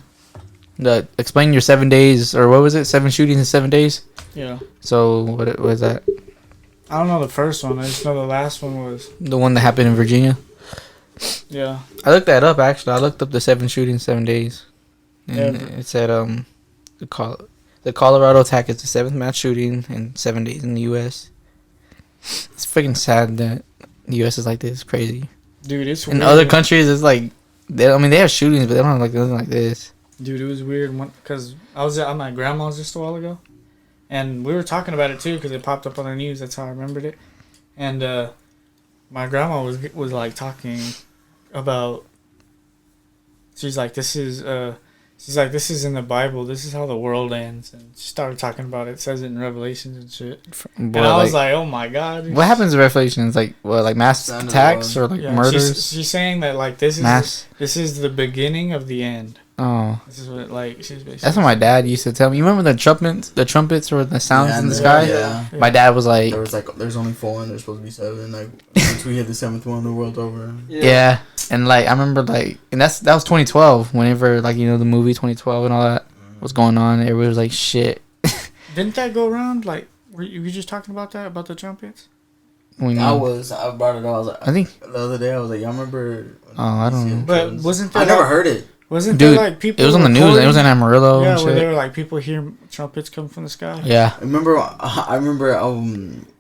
Explain your 7 days, or what was it? 7 shootings in 7 days. Yeah. So what was that? I don't know the first one. I just know the last one was. The one that happened in Virginia. Yeah. I looked that up actually. I looked up the 7 shootings, 7 days, and Yeah. it said the Colorado attack is the 7th mass shooting in 7 days in the U.S. It's freaking sad that the U.S. is like this. It's crazy. Dude, it's In weird. other countries, it's like they have shootings, but they don't have like nothing like this. Dude, it was weird because I was at my grandma's just a while ago, and we were talking about it too because it popped up on the news. That's how I remembered it. And my grandma was like talking about. She's like, this is in the Bible. This is how the world ends, and she started talking about it. It says it in Revelations and shit. Boy, And I was like, oh my god. what happens in Revelations? Like what? Like mass End of the attacks or world. like Yeah, murders? she's saying that like this is the beginning of the end. Oh, This is what like she's basically. that's what my dad used to tell me. You remember the trumpets or the sounds in the sky? Yeah. My dad was like, There's only 4 and there's supposed to be 7. Like once we hit the 7th one, the world's over. yeah. And like I remember like, and that was 2012. Whenever like the movie 2012 and all that was going on, everybody was like, shit. Didn't that go around? Like, were you just talking about that about the trumpets? I brought it up. I was like, I think. the other day I was like, y'all remember? Oh, I don't know. But wasn't there? I never like, heard it. Wasn't Dude, there like people? It was on the news. recording? It was in Amarillo Yeah, and where shit. they were like people hear trumpets come from the sky. Yeah. I remember.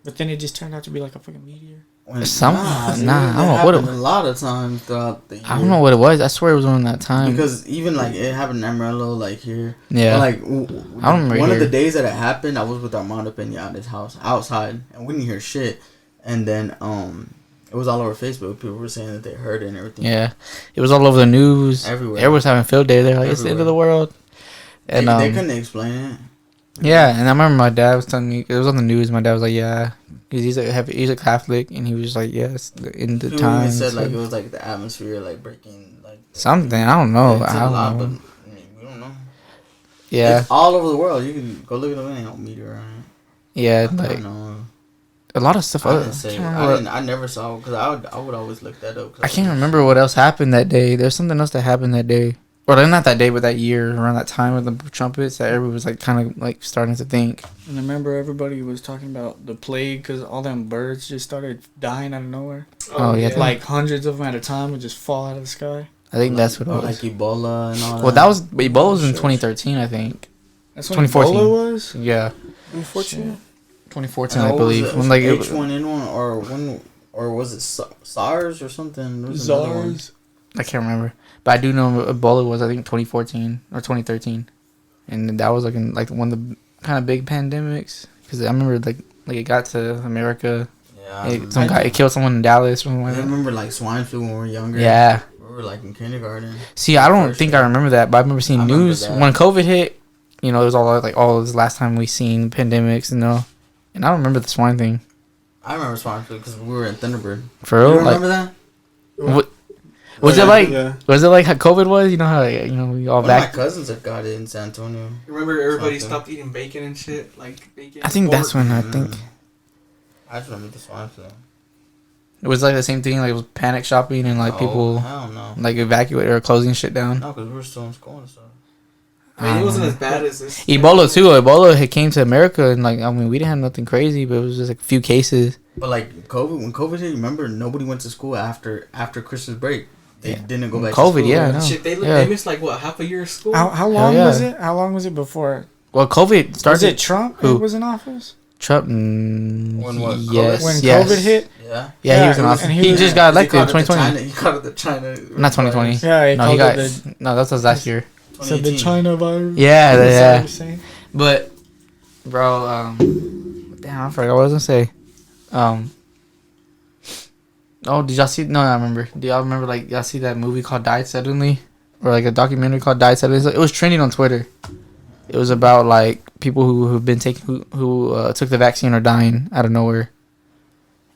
But then it just turned out to be like a fucking meteor. When, I don't that know what it happened a lot of times throughout the year. I don't know what it was. I swear it was on that time. Because even like it happened in Amarillo, like here. Yeah. But, like I don't remember one of here. the days that it happened, I was with Armando Pena at his house outside, and we didn't hear shit. And then it was all over Facebook. People were saying that they heard it and everything. Yeah. It was all over the news. Everywhere. Everyone was having field day. They're like, it's the end of the world. And They couldn't explain it. yeah, and I remember my dad was telling me, it was on the news. My dad was like, yeah, because he's a Catholic, and he was just like, yes, the end of People time. even said so- like it was like the atmosphere like breaking like something. I don't know. It's a I don't lot, know. but I mean, we don't know. Yeah, It's all over the world. You can go look at the video meteorite. yeah, I like don't know. a lot of stuff. I I didn't say. can't remember. I never saw because I would always look that up. I can't remember what else happened that day. There's something else that happened that day. Or not that day, but that year, around that time with the trumpets, that everybody was like kind of like starting to think. And I remember everybody was talking about the plague because all them birds just started dying out of nowhere. Oh, yeah. Like hundreds of them at a time would just fall out of the sky. I think that's what it was. Like Ebola and all that. Well, that was Ebola was in 2013, I think. That's when 2014. Ebola was? Yeah, 2014. 2014, I believe. Was When it like H1N1 or was it SARS or something? There was another one. SARS. I can't remember, but I do know Ebola was I think 2014 or 2013, and that was like one of the kind of big pandemics because I remember like it got to America. Yeah. It killed someone in Dallas or something like I that. remember like swine flu when we were younger. Yeah. We were like in kindergarten. See, I don't First think year. I remember that, but I remember seeing I remember news that. when COVID hit. It was all like, oh, this is the last time we seen pandemics, and I don't remember the swine thing I remember swine flu because we were in Thunderbird. for You real. don't Like, remember that? what, was it like? Yeah. Was it like how COVID was? You know how we all One back. of my cousins have got it in San Antonio. Remember everybody Something. stopped eating bacon and shit? Like bacon. I think that's pork. when I think I just remember the swine flu. it was like the same thing. Like it was panic shopping and like Oh, people hell no. like evacuating or closing shit down. No, because we were still in school and stuff. I mean, it wasn't as bad as this. Ebola too. Ebola had came to America and like I mean we didn't have nothing crazy, but it was just like a few cases. But like COVID, when COVID hit, remember nobody went to school after Christmas break. They didn't go back to school. COVID, yeah, I know. Shit, they missed like what, half a year of school. How long was it? How long was it before? Well, COVID started. Was it Trump who was in office? Trump. When what? Yes. When yes. COVID hit. Yeah. Yeah, he was in and office. he He was- just got elected in He called it 2020. He called it the China. Not 2020. Yeah, No, he got. the, No, that was last year. said the China virus. Yeah, That's what yeah. he was saying. But, bro, damn, I forgot what I was gonna say. Oh, did y'all see? No, I remember. Do y'all remember like y'all see that movie called Died Suddenly, or like a documentary called Died Suddenly? It was trending on Twitter. It was about like people who've been taking who took the vaccine or dying out of nowhere,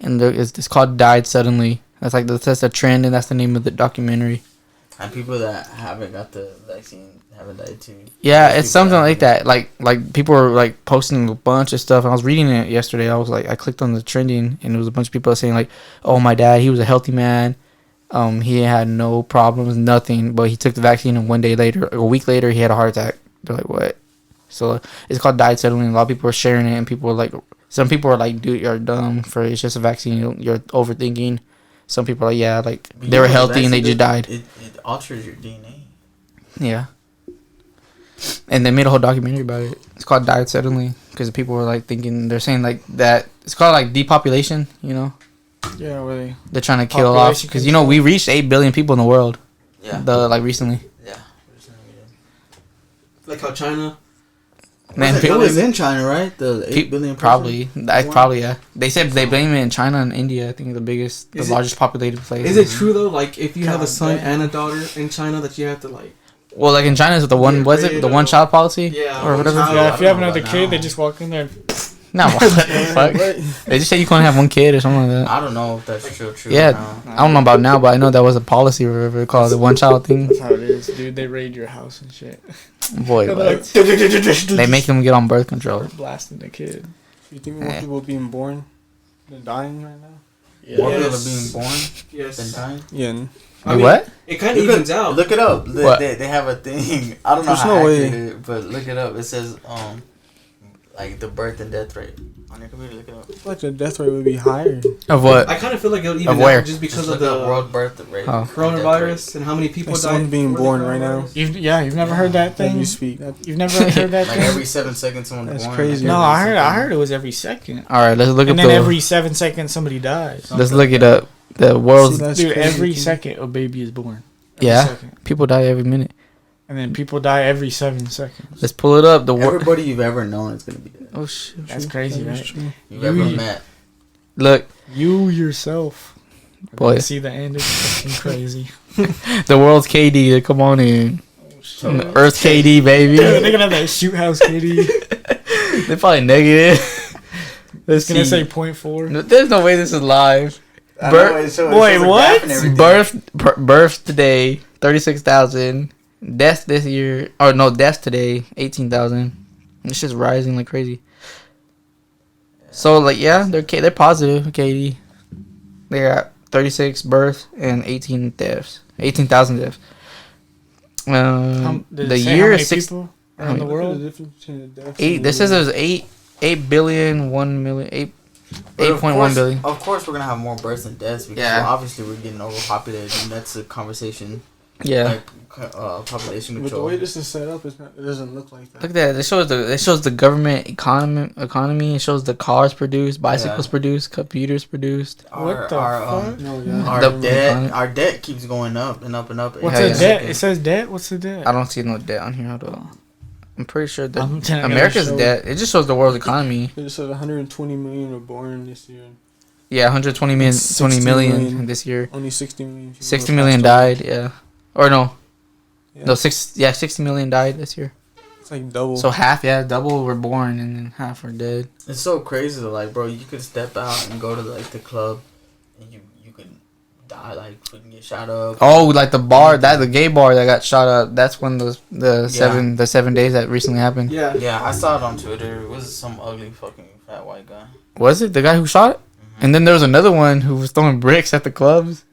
and it's called Died Suddenly. That's a trend, and that's the name of the documentary. And people that haven't got the vaccine haven't died too. Yeah, Those it's people something that- like that. Like people were like posting a bunch of stuff. I was reading it yesterday. I clicked on the trending, and it was a bunch of people saying like, "Oh, my dad, he was a healthy man. He had no problems, nothing. But he took the vaccine, and a week later, he had a heart attack." They're like, "What?" So it's called Died Suddenly. A lot of people are sharing it, and people are like, some people are like, "Dude, you're dumb. It's just a vaccine. You're overthinking." Some people are like, "Yeah, like But they you were know, healthy and they just vaccine, died." It alters your DNA. Yeah. And they made a whole documentary about it. It's called Died Suddenly because people were like thinking, they're saying like that it's called like depopulation, you know? Yeah, really. They're trying to kill off Population because you know we reached 8 billion people in the world. Yeah. Recently. Yeah. Like how China. Man, It people was in China, right? The 8 billion person? probably yeah. They said they blame it in China and India. I think the largest populated place. Is it true though? Like if you have a God son damn. and a daughter in China, that you have to like. Well, like in China, is the one was it the one child policy? Yeah. Or whatever. child. Yeah, if you I have don't know another about kid, now. they just walk in there. No, what the fuck? They just said you can't have one kid or something like that. I don't know if that's still true. Yeah, now. I don't know about now, but I know that was a policy or whatever it called the one child thing. That's how it is, dude. They raid your house and shit. Boy, what? They make them get on birth control. Blasting the kid. You think more people being born than dying right now? More people Yes. are being born Yes. than dying. Yeah. I mean, What? It kind of evens out. Look it up. What? They have a thing. I don't know There's how no way. accurate it is, but look it up. It says like the birth and death rate on your computer. Look it up. I feel like the death rate would be higher. Of what? I kind of feel like it would even Of where? out just because Just of look up the world birth rate. Oh. and death coronavirus and how many people Like died. someone being before the born right now. coronavirus. You've never heard that As thing? you speak. You've never heard that rate. Like thing? every 7 seconds someone's That's born. crazy. Like No, every I second. heard it was every second. All right, let's look And up then the. every 7 seconds somebody dies. Let's look it up. The world's See, that's Dude, crazy every to me. second a baby is born. Every Yeah. second. people die every minute. And then people die every 7 seconds. Let's pull it up. The world. Everybody you've ever known is gonna be dead. Oh shit! That's crazy, That is right? true. You've ever You- met. Look, You yourself. Boy. Boy. See the end. It's fucking crazy. the world's KD. Come on in. Earth KD, baby. Dude, they're gonna have that shoot house kitty. They're probably negative. Let's It's gonna see. say 0.4. No, there's no way this is live. I Birth- know, it shows Wait, a graph what? and everything. Birth today 36,000. Deaths this year, or no, deaths today 18,000. It's just rising like crazy. So like yeah, they're positive. Katie, they got 36 births and 18 deaths, 18,000 deaths. Did The it say how year many is six. people how around the many- Look at world? the difference between the deaths Eight. and This says the- it was 8 billion, 1 million, 8 But of 8.1 course- billion. Of course, we're gonna have more births than deaths because Yeah. well, obviously we're getting overpopulated, and that's a conversation. Yeah. Like population But the control. way this is set up, it doesn't look like that. Look at that. It shows the government economy. It shows the cars produced, bicycles Yeah. produced, computers produced. What the fuck? No, yeah. Our The- debt, our debt keeps going up and up and up. What's Yeah, the yeah. debt? It says debt. What's the debt? I don't see no debt on here. Hold on. I'm pretty sure that I'm gonna America's show- debt. It just shows the world's economy. It said 120 million were born this year. Yeah, 120 million, 20 60 million million. this year. Only 60 million. people 60 were million passed away. died. Yeah, or no, Yeah. no 60 million died this year. It's like double. So half, yeah, double were born and then half were dead. It's so crazy though, like bro, you could step out and go to like the club, and you could die, like fucking get shot up. Oh, like the gay bar that got shot up. That's when the 7 days that recently happened. Yeah. Yeah, I saw it on Twitter. It was some ugly fucking fat white guy. Was it the guy who shot it? And then there was another one who was throwing bricks at the clubs.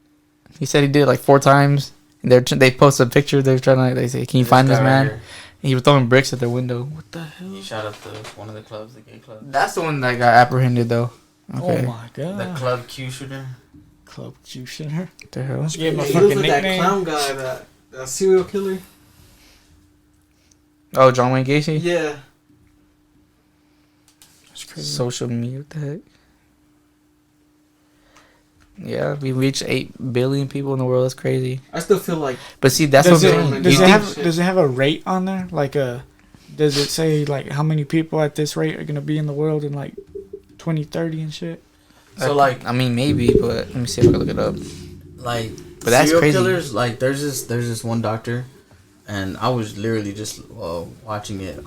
He said he did it like 4 times. And they posted a picture. They're trying to they say, "Can you find this guy man?" right here. He was throwing bricks at their window. What the hell? He shot up one of the clubs, the gay club. That's the one that got apprehended though. Okay. Oh my god. The club Q shooter. Club Q shooter. What the hell? She gave him a He fucking was with that nickname. clown guy, that serial killer. Oh, John Wayne Gacy. Yeah. That's crazy. Social media. What the heck? Yeah, we reached 8 billion people in the world. That's crazy. I still feel like But see, that's does what it, I'm saying. does, You it think- have, does it have a rate on there? Like does it say like how many people at this rate are gonna be in the world in like 2030 and shit? So like, I mean, maybe, but let me see if I can look it up. like, But that's serial crazy. killers. Like, there's this one doctor, and I was literally just watching it.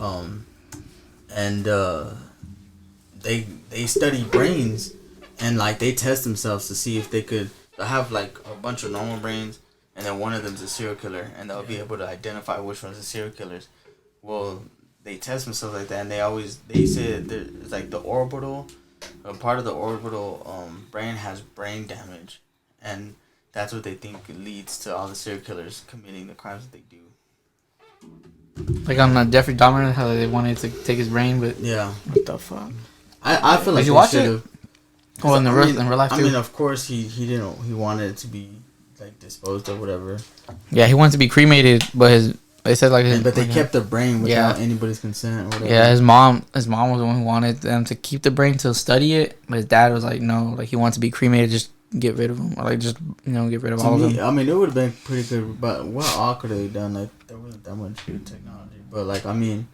And they study brains, and like they test themselves to see if they could have like a bunch of normal brains, and then one of them's a serial killer, and they'll be able to identify which one's the serial killers. Well, they test themselves like that, and they say that it's like the orbital, a part of the orbital brain has brain damage, and that's what they think leads to all the serial killers committing the crimes that they do. Like on Jeffrey Dahmer, how they wanted to take his brain, but Yeah, What the fuck? I feel like you they watch it? should've- well, in I mean- real life I too. mean, of course, he didn't. He wanted it to be like disposed of, whatever. Yeah, he wanted to be cremated, but they said like his, But they like, kept the brain without Yeah. anybody's consent or whatever. Yeah, his mom was the one who wanted them to keep the brain to study it, but his dad was like, no, like he wants to be cremated, just get rid of him, or like just get rid of all To of me, them. I mean, it would have been pretty good. But what all could have done? Like, there wasn't that much good technology. But like, I mean,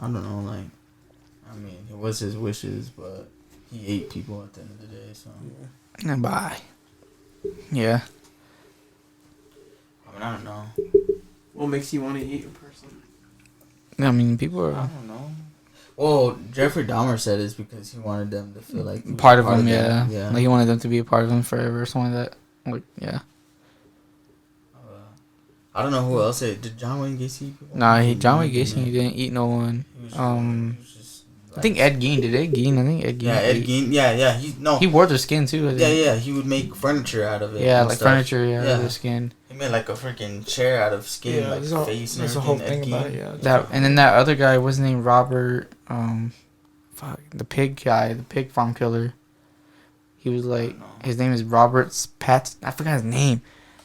I don't know. Like, I mean, it was his wishes, but he ate people at the end of the day. So And bye. Yeah. I mean, I don't know. what makes you want to eat a person. I mean, people I are don't know. Well, Jeffrey Dahmer said it's because he wanted them to feel like he was part of him, them. yeah. Like he wanted them to be a part of him forever or something like that. Like, yeah. I don't know who else said. Did John Wayne Gacy eat people? Nah, John Wayne Gacy, Yeah. he didn't eat no one. He was I just, think Ed Gein did. Ed Gein, I think Ed Gein. Yeah, Ed ate. Gein. Yeah. He wore their skin too. I think. Yeah. He would make furniture out of it. Yeah, and like stuff. furniture. Yeah, Yeah. their skin. He made like a freaking chair out of skin, like there's a, face and there's a everything. whole thing Ed about Gein. it. Yeah, That and then that other guy was named Robert. The pig guy, the pig farm killer. He was like, know. his name is Robert Pat. I forgot his name.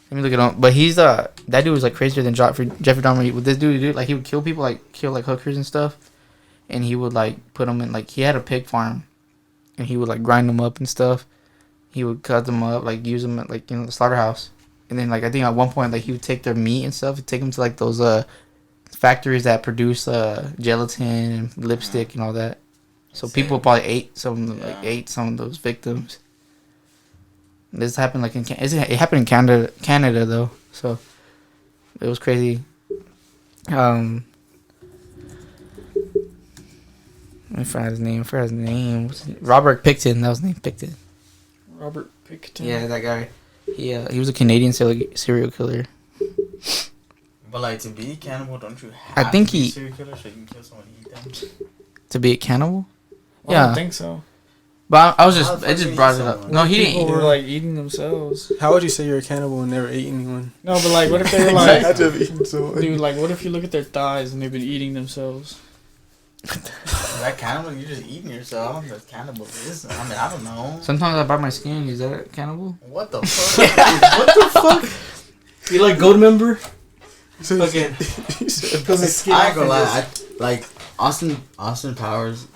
Let me look it up. But he's that dude was like crazier than Jeffrey Dahmer. What this dude do? Like he would kill people, like kill like hookers and stuff, and he would like put them in like he had a pig farm, and he would like grind them up and stuff. He would cut them up, like use them at like the slaughterhouse, and then like I think at one point like he would take their meat and stuff, and take them to like those factories that produce gelatin and lipstick and all that. So people probably ate some of those victims. This happened like it happened in Canada though. So it was crazy. Let me find his name. What's his name? Robert Picton. That was his name. Picton. Robert Picton. Yeah, that guy. He was a Canadian serial killer. But like to be a cannibal, don't you have I think to be a he- serial killer so you can kill someone and eat them? To be a cannibal. I Yeah. don't think so. But I was How the fuck it did just he brought eat it up. someone? No, he didn't. People Eat. were like eating themselves. How would you say you're a cannibal and never ate anyone? No, but like, what if they were I like, have eaten someone. dude, like, what if you look at their thighs and they've been eating themselves? Is that cannibal? You're just eating yourself. I don't know if cannibalism. I mean, I don't know. Sometimes I bite my skin. Is that cannibal? What the fuck? What the fuck? You like Gold Member? So Again. he said, Because it's skin I ain't off gonna and lie. just- Like Austin Powers.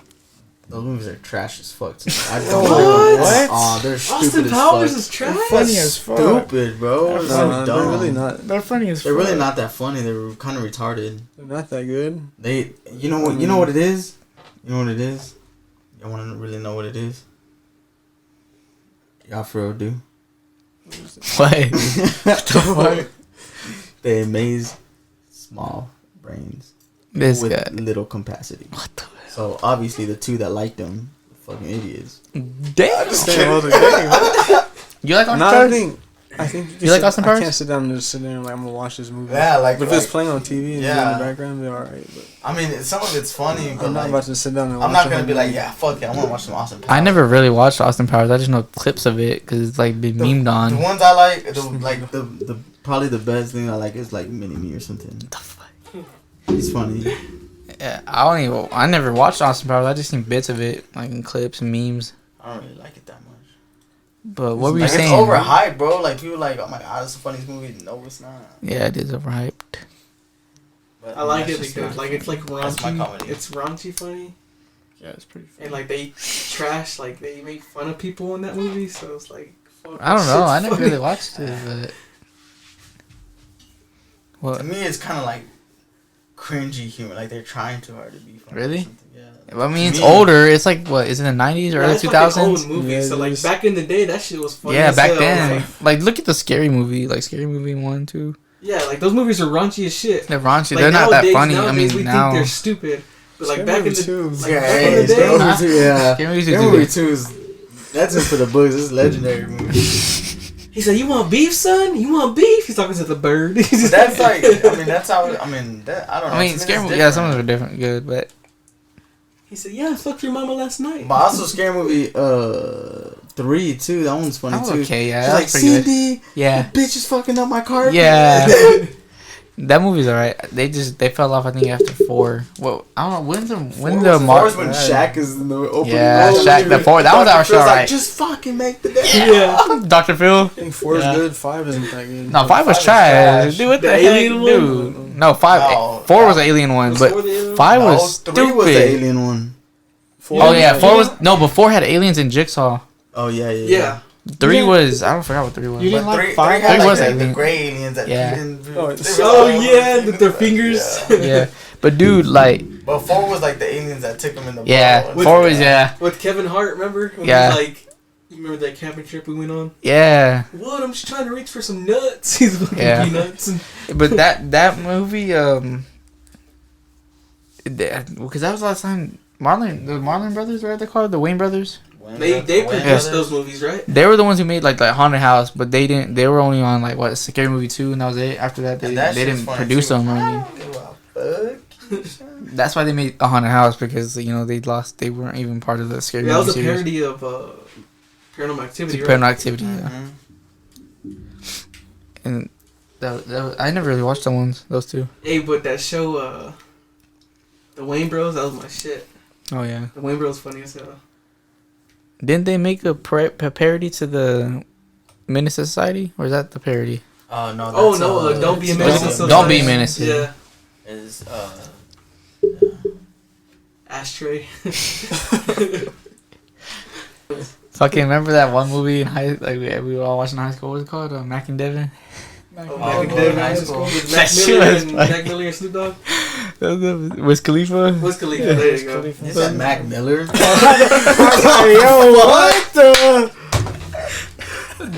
Those movies are trash as fuck. To me. I don't What? like them. Aw, they're stupid Austin as Powers fuck. is trash. Funny as fuck. Stupid, bro. They're so no, dumb. they're really not. They're funny as They're fuck. really not that funny. They're kind of retarded. They're not that good. They, you know what? You know what it is. You know what it is. You want to really know what it is? Y'all for real do. What? the fuck? They amaze small brains This with guy. little capacity. What the? So obviously the two that like them, fucking idiots. Damn. Same other game. You like Austin No, Powers? I think You like Austin Powers? I can't sit down and just sit there and like I'm gonna watch this movie. Yeah, like. But if it's playing on TV and Yeah. in the background, they're alright. But I mean, some of it's funny, but I'm not like, about to sit down and I'm watch not a gonna whole be like, movie. yeah, fuck it, I want to watch some Austin Powers. I never really watched Austin Powers. I just know clips of it because it's like been memed The on. ones I like, the probably the best thing I like is like Mini Me or something. The fuck? He's funny. Yeah, I never watched Austin Powers. I just seen bits of it, like in clips and memes. I don't really like it that much. But what were you Like, saying? it's overhyped, bro. Like people like, oh my god, it's the funniest movie. No, it's not. Yeah, it is overhyped. But, I like that's it just because my- like it's like that's my raunchy. comedy. It's raunchy funny, Yeah, it's pretty funny. and like they trash, like they make fun of people in that movie. So it's like, fuck, I don't that know. shit's I never funny. really watched it, but To what? me, it's kind of like cringy humor. Like they're trying too hard to be funny. or Really? something. Yeah. I mean, it's Me. older. It's like what? Is it the '90s or Yeah, early it's like an 2000s? old movie. Yeah, so it like is. back in the day, that shit was funny. Yeah, as back hell. then. Like, Like, look at the Scary Movie. Like, Scary Movie 1, 2. yeah, like those movies are raunchy as shit. They're raunchy. Like, They're not that funny. I nowadays mean, we now. think they're stupid. But like Scary back in Movie the too. like, Yeah, back in hey, the Scary day, Movie 2, yeah. Scary Movie 2 Scary is Movie good. 2 is that's just for the books. It's a legendary movie. he said, "You want beef, son? You want beef?" He's talking to the bird. But that's like, I mean, that's how. I mean, that, I don't know. I mean, to me, Scary that's Movie. Yeah, some different. of them are different, good, but He said, "Yeah, I fucked your mama last night." But also, Scary Movie 3 too. That one's funny that was too. okay. Yeah, She's that like, was pretty good. Cindy, Yeah, the bitch is fucking up my carpet. yeah. That movie's alright. They fell off. I think after 4. Well, I don't know. When's the Four's when Shaq is in the opening. Yeah, role. Shaq. The 4. That was our show, Phil's like, right? just fucking make the day. Yeah. Dr. Phil. I think 4 is Yeah. good. 5 isn't that good. No, 5 was 5 is trash. trash. Dude, what The the, heck, alien one? dude? No, 5. No, 4 was no. the alien one, Was but four the alien one? 5 No, was 3 stupid. was the alien one. 4 Oh yeah, Yeah. 4 was no. But 4 had aliens and Jigsaw. Oh yeah. 3 didn't- was I don't forgot what 3 was. You But didn't like 3 5? had Three like was the alien. gray aliens that Yeah. didn't. Oh, they were Oh like- yeah, with their fingers. Yeah. Yeah, but dude, like But 4 was like the aliens that took them in the yeah, ball. 4 was yeah, With Kevin Hart, remember? When Yeah. He was like, you remember that camping trip we went on? yeah. What? I'm just trying to reach for some nuts. He's fucking Yeah. peanuts. But that movie because that was the last time the Marlon brothers, right? They called it the Wayne brothers. They produced those movies, right? They were the ones who made like Haunted House, but they didn't. They were only on like what Scary Movie 2, and that was it. After that, they didn't produce them. Or anything. That's why they made a Haunted House, because you know they weren't even part of the Scary That Movie was a series. parody of Paranormal Activity, right? Paranormal Activity, yeah. Mhm. And I never really watched those two. Hey, but that show, the Wayne Bros, that was my shit. Oh yeah. The Wayne Bros funny as hell. Didn't they make a parody to the Menace to Society, or is that the parody? Oh no. Oh no, Don't Be a Menace to Society. Don't Be a Menace. Yeah. Is Ashtray. Fucking remember that one movie in we were all watching in high school. What was it called? Mac and Devin. Mac Oh, and Devin. high school. With That Mac shit Miller was and funny. Mac Miller and Snoop Dogg. Wiz Khalifa. Wiz Khalifa. There you go. You said Mac Miller? Yo, what the?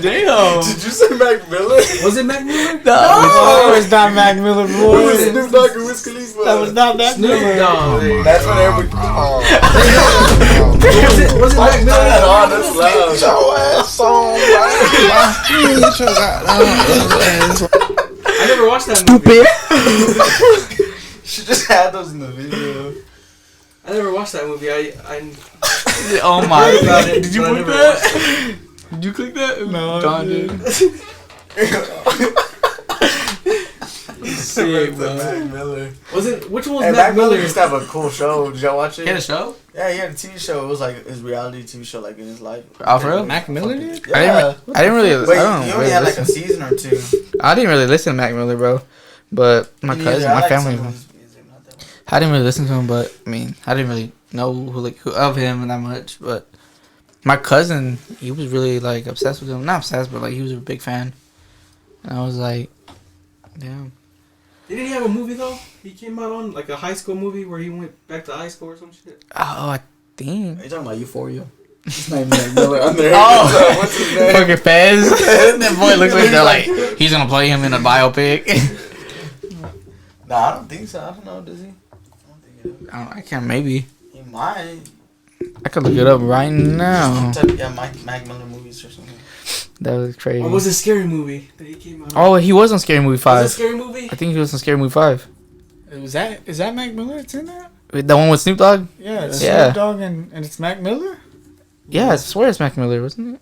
Damn. Did you say Mac Miller? Was it Mac Miller? No, it's not Mac Miller, Who boy. was Snoop Dogg and Wiz Khalifa? That was not Mac Snoop Miller. Dogg. There you go. That's when everybody. Was it Mac Miller? Oh, that's loud. Your ass on, I never watched that movie. She just had those in the video. I never watched that movie. I Oh my heard about god. it. Did you but I click never that? watched it. Did you click that? No, I Don didn't. did. Sick, bro. Mac Miller. Was it? Which one was Hey, Mac Miller? used to have a cool show. Did y'all watch it? He had a show? Yeah, he had a TV show. It was like his reality TV show, like in his life. Oh, for real? Mac Miller did? Yeah. I didn't really. Wait, I don't he really only had like a listen. season or two. I didn't really listen to Mac Miller, bro. But my Me cousin, neither. I my like family. some of his music, not that much. I didn't really listen to him, but I mean, I didn't really know who of him that much. But my cousin, he was really like obsessed with him. Not obsessed, but like he was a big fan. And I was like, damn. Didn't he have a movie though? He came out on like a high school movie where he went back to high school or some shit. Oh, I think. Are you talking about Euphoria? It's not even Mac Miller on there. Oh. What's his name? Fucking Fez. That boy looks like they're like he's gonna play him in a biopic. Nah, I don't think so. I don't know. Does he? I don't think it is. I can't. Maybe He might. I could look it up right now. Yeah, Mac Miller movies or something. That was crazy. Or was it a scary movie that he came out? Oh, he was on Scary Movie was it a 5. scary movie? I think he was on Scary Movie 5. Is that Mac Miller that's in that? The one with Snoop Dogg? Yeah, it's Yeah. Snoop Dogg and it's Mac Miller? Yeah, I swear it's Mac Miller, wasn't it?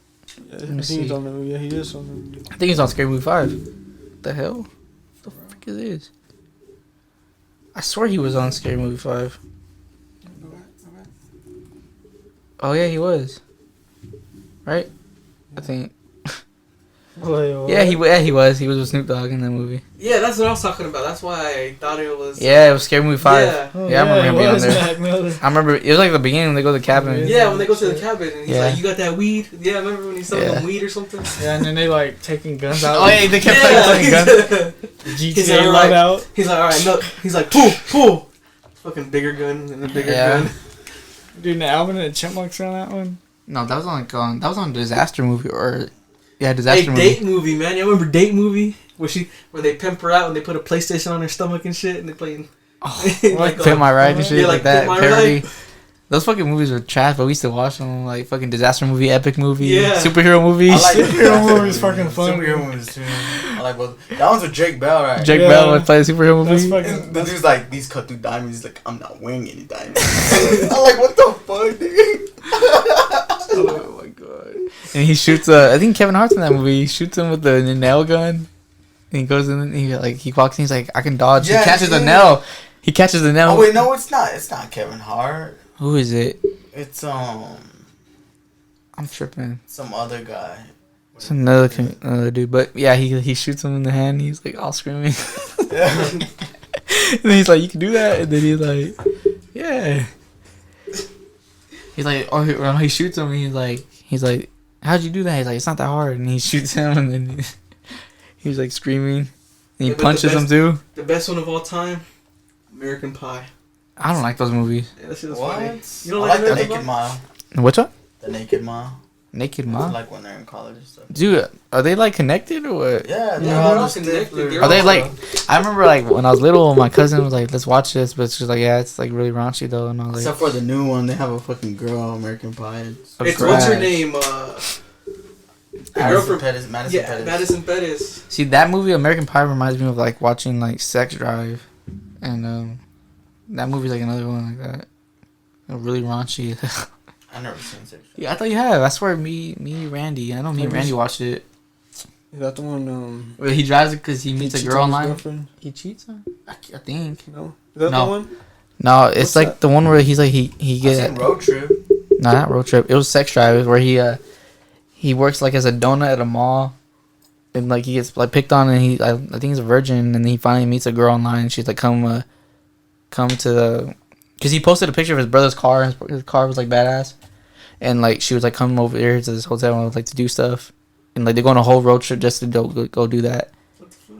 I me think see. he's on the. Yeah, he is on the. I think he's on Scary Movie 5. The hell? The frick is this? I swear he was on Scary Movie 5. Go back, go back. Oh yeah, he was. Right? I think. Wait, what? Yeah, he was. He was with Snoop Dogg in that movie. Yeah, that's what I was talking about. That's why I thought it was. Yeah, it was Scary Movie 5. Yeah. Oh, Yeah, I remember him it being on was there. Mac Miller. I remember it was like the beginning when they go to the cabin. Yeah, when they go to the cabin and he's Yeah. like, "You got that weed?" Yeah, I remember when he's selling Yeah. them weed or something. Yeah, and then they like taking guns out. Oh yeah, they kept playing guns. He's GTA like, load out. He's like, "All right, no." He's like, "Pull, pull." Fucking bigger gun and a bigger Yeah. gun. Dude, the Alvin and the Chipmunks on that one. No, that was on a disaster movie or Hey, disaster movie. Date movie, man. You remember Date movie where they pimp her out and they put a PlayStation on her stomach and shit and they play. Like Pimp My Ride and shit Yeah, like like that Pimp My parody. Ride. Those fucking movies were trash, but we used to watch them. Like fucking disaster movie, epic movie, Yeah. superhero movies. I like Superhero movies fucking funny. Superhero movies too. I like both. That one's with Drake Bell, right? Jake Yeah. Bell would play a superhero That's movie. fucking. And the dude's like, these cut through diamonds. He's like, I'm not wearing any diamonds. I'm like, what the fuck, dude? Oh my god! And he shoots. I think Kevin Hart's in that movie. He shoots him with the nail gun. And he goes in. And he walks in. He's like, I can dodge. Yeah, he catches the yeah. nail. He catches the nail. Oh wait, no, it's not. It's not Kevin Hart. Who is it? It's I'm tripping. some other guy. It's another dude. But yeah, he shoots him in the hand. He's like all screaming. Yeah. And then he's like, you can do that. And then he's like, yeah. He's like, he shoots him. And he's like, how'd you do that? He's like, it's not that hard. And he shoots him. And then he's like screaming. And he Yeah, but punches him too. The best one of all time, American Pie. I don't like those movies. Yeah, that shit was What? funny. You don't I like like the American Naked Pie? Mile. What's up? The Naked Mile. Naked I Mom? like when they're in college and stuff. Dude, are they like connected or what? Yeah, they're Yeah, all they're all just connected. different. They're Are they all- like? I remember like when I was little, my cousin was like, "Let's watch this," but she's like, "Yeah, it's like really raunchy though," and I was like, Except for the new one, they have a fucking girl, American Pie. It's Trash. what's her name? The girl Madison from Pettis. yeah, Madison Pettis. See, that movie American Pie reminds me of like watching like Sex Drive, and that movie's like another one like that, really raunchy. I've never seen Sex Drive. Yeah, I thought you have. I swear, Randy. I know me and Randy watched it. Is that the one? Where he drives it because he meets a cheats girl on his online. girlfriend? He cheats on. I think. No, is that No. the one? No, it's What's like that? the one where he's like he I've get. seen Road Trip. No, not Road Trip. It was Sex Drive, where he works like as a donut at a mall, and like he gets like picked on, and I think he's a virgin, and he finally meets a girl online, and she's like, come to the, because he posted a picture of his brother's car, and his car was like badass, and like she was like, come over here to this hotel, like to do stuff, and like they go on a whole road trip just to go do that.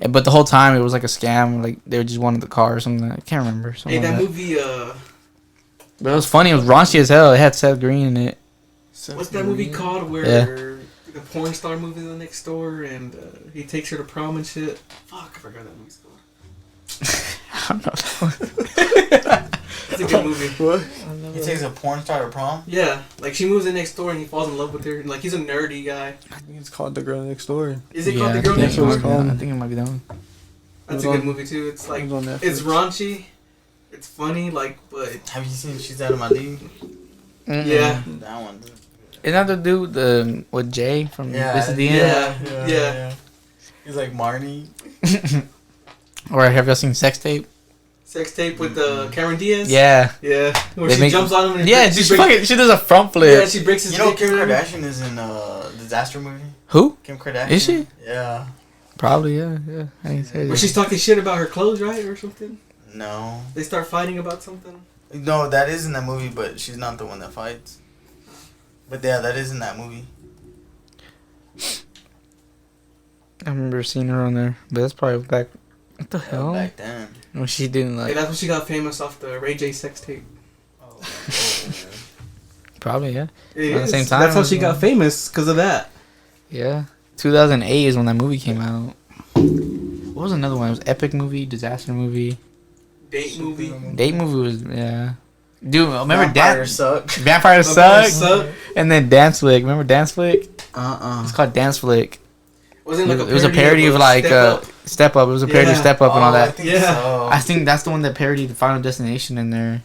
And, but the whole time it was like a scam, like they just wanted the car or something. I can't remember. Hey, Something that like movie. But it was funny. It was raunchy as hell. It had Seth Green in it. What's that movie called where Yeah. the porn star moves in the next door and he takes her to prom and shit? Fuck, I forgot that movie's called. I don't know. That's a good movie. What? He takes a porn star to prom. Yeah, like she moves in next door and he falls in love with her. And like he's a nerdy guy. I think it's called The Girl Next Door. Is it called The I Girl think Next it was Door? called. I think it might be that one. That's It a was good on- movie too. It's It like was on Netflix. it's raunchy, it's funny, like but Have you seen She's Out of My League? yeah. That one. Dude. Isn't that the dude with Jay from This Is the End? Yeah. He's like Marnie. Or have you seen Sex Tape? Sex tape with Cameron Diaz. Yeah. Yeah. Where They she make- jumps on him. And Yeah, she does a front flip. Yeah, she breaks his You know dick Kim or whatever. Kardashian is in a disaster movie. Who? Kim Kardashian. Is she? Yeah. Probably, yeah. I didn't say Where that. she's talking shit about her clothes, right, or something. No. They start fighting about something. No, that is in that movie, but she's not the one that fights. But yeah, that is in that movie. I remember seeing her on there, but that's probably back. What the hell? Back then. When she didn't Hey, like. that's when she got famous off the Ray J sex tape. Oh. Probably, yeah. It At the is. same time, That's how she got famous because of that. Yeah. 2008 is when that movie came out. What was another one? It was epic movie, disaster movie. Date movie. Date movie was, yeah. Dude, remember Vampires suck. Vampires Vampires Suck? Suck. And then Dance Flick. Remember Dance Flick? Uh-uh. It's called Dance Flick. Wasn't it like It was a parody of like Step Up. It was a parody of Yeah. Step Up and all I that. think Yeah. so. I think that's the one that parodied the Final Destination in there.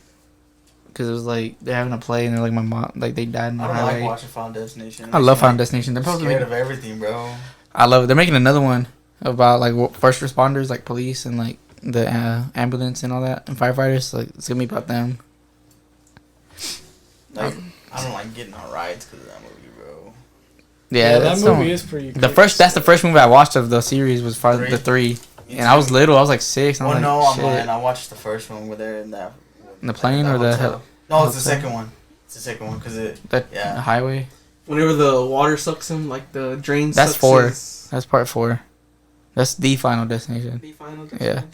Because it was like they're having a play and they're like my mom, like they died in the I don't like highway. watching Final Destination. I love Final Destination. They're I'm probably scared making, of everything, bro. I love it. They're making another one about like first responders, like police and like the ambulance and all that and firefighters. Like it's gonna be about them. Like, I don't like getting on rides because of that movie, bro. Yeah, that that's movie is pretty. the first. That's the first movie I watched of the series was the 3. Me And I was too. little. I was like 6. And I Well, was no, like, I'm shit. lying. I watched the first one where they're in that. In the plane or the hotel. No, it's the hotel? second one. It's the second one because it. The Yeah. highway. Whenever the water sucks him, like the drain. That's sucks 4. his- That's part 4. That's the Final Destination. The final Yeah. destination.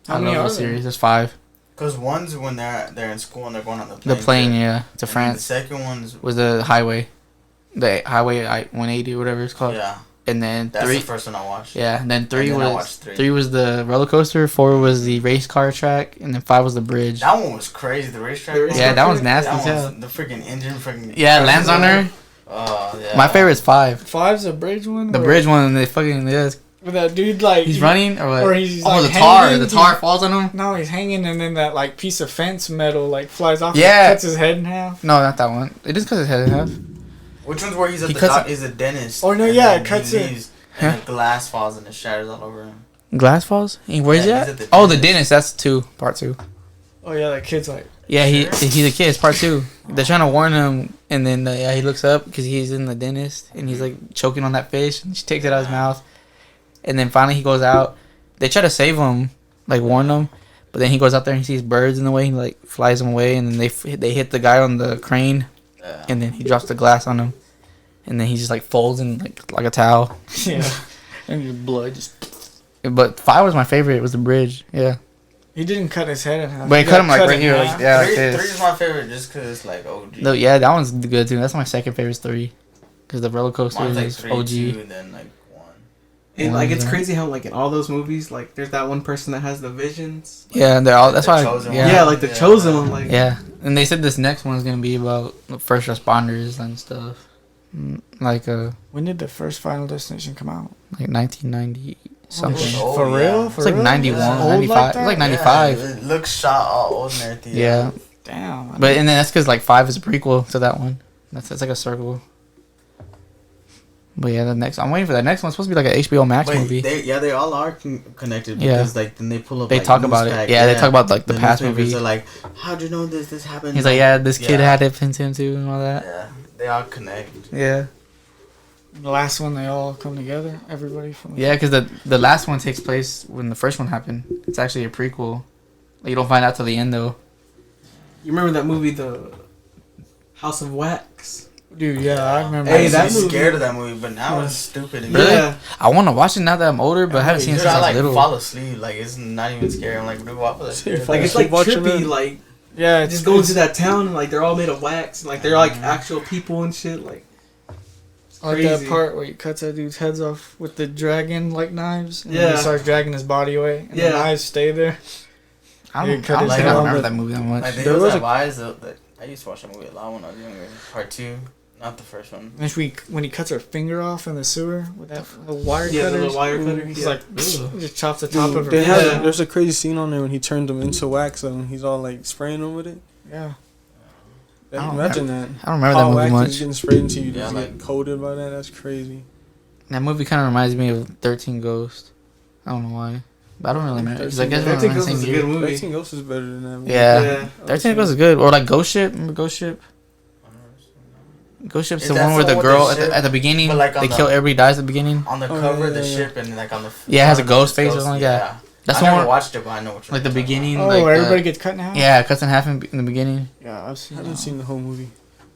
How I many love are the there? series. There's 5. Because one's when they're in school and they're going on the The plane. plane, trip. yeah, to And then France The second one's. was the highway, the highway 180 or whatever it's called. Yeah. And then That's 3. the first one I watched. Yeah, and then 3 And then I was watched 3. 3 was the roller coaster. 4 was the race car track, and then 5 was the bridge. That one was crazy. The racetrack. The one. racetrack Yeah, that one's track? nasty That as hell. one's the freaking engine freaking. Yeah, it lands on her. Oh yeah. My favorite is 5. 5's a bridge one. The where- bridge one, they fucking Where that dude like he's running or what? or he's Oh, like the tar. hanging, The tar falls on him. No, he's hanging, and then that like piece of fence metal like flies off. Yeah. and cuts his head in half. No, not that one. It is because his head in half. Which one's where he's at He the cuts doc? He's a dentist. Oh, no, and yeah, then it cuts he it. leaves, and the glass falls and it shatters all over him. Glass falls. Where's Yeah, he he's at? at the Oh, the dentist. dentist. That's 2. Part 2. Oh yeah, that kid's like. Yeah, Sure? he's a kid. It's part 2. They're trying to warn him, and then yeah, he looks up because he's in the dentist, and he's like choking on that fish, and she takes it out of his mouth, and then finally he goes out. They try to save him, like warn him, but then he goes out there and he sees birds in the way. He like flies them away, and then they hit the guy on the crane, Yeah. and then he drops the glass on him, and then he just like folds in like a towel. Yeah. And your blood just. But 5 was my favorite. It was the bridge. Yeah, He didn't cut his head in half. but he cut him like cut right in here. half. Like, yeah, like 3 this. is my favorite just because it's like OG. No, yeah, that one's good too. That's my second favorite. 3, because the roller coaster Mine's like is 3, OG. 2, and then like 1. And like it's Yeah. crazy how like in all those movies, like there's that one person that has the visions. Yeah, and they're all. That's The why. chosen Yeah, Yeah, like the Yeah. chosen one. Like yeah. And they said this next one is gonna be about first responders and stuff, like When did the first Final Destination come out? like 1990 something. Oh, For yeah. real? It's like 91, Yeah. Old 95. like It's that? like 95. Yeah, it looks shot all old and everything. Yeah, Damn. but and then that's because like 5 is a prequel to that one. That's like a circle. But yeah, the next I'm waiting for that next one. It's supposed to be like an HBO Max But movie. they all are connected Yeah. because like then they pull up. They like, talk news about it. fact, Yeah, they talk about like the past newspapers movies. are like, how'd you know this happened? He's like, yeah, this kid Yeah. had it into him too and all that. Yeah, they all connect. Yeah. The last one, they all come together. Everybody from. Yeah, because the last one takes place when the first one happened. It's actually a prequel. Like, you don't find out till the end though. you remember that movie, The House of Wax? Dude, yeah, I remember. Hey, I used that to be movie- scared of that movie, but now it's stupid. Really? Yeah. I want to watch it now that I'm older, but I haven't seen it Dude, since I I was like little. fall asleep. Like it's not even scary. I'm like, dude, why was I scared? Like it's like Watching trippy. it. Like Yeah, it's just going to that town and like they're all made of wax and like they're like actual people and shit. Like it's like that crazy. part where he cuts that dude's heads off with the dragon like knives. And Yeah. he starts dragging his body away, and Yeah. the knives stay there. I You don't, cut I don't his think head I off, remember but- that movie that much. Like they There was was have a- eyes though. That I used to watch that movie a lot when I was younger. Part 2, not the first one. And when he cuts her finger off in the sewer with that the wire Yeah, the cutters, little wire cutter. he's Yeah. like just chops the top of her. They finger. had, there's a crazy scene on there when he turned them into wax though, and he's all like spraying them with it. Yeah. I don't Imagine that. I don't remember How that wax movie is much. getting sprayed into you, Yeah, just like- get coated by that. That's crazy. That movie kind of reminds me of 13 Ghosts. I don't know why, but I don't really remember. Because I guess 13 we're around the Ghosts same is a year. good movie. 13 Ghosts is better than that movie. Yeah. Yeah. 13 Ghosts is good. Or like Ghost Ship. Remember Ghost Ship? Ghost Ship's Is the that one where the the one with girl the ship? at the beginning, But, like, on they the- kill everybody dies at the beginning. On the Oh, cover yeah, of the yeah, ship and like on the Yeah, it has a front of ghost the face or ghost, something like that. That's I the never one, watched it, but I know what you're like the talking about. beginning. Oh, like, where everybody gets cut in half. yeah, it cuts in half in the beginning. Yeah, I've seen. I haven't seen the whole movie.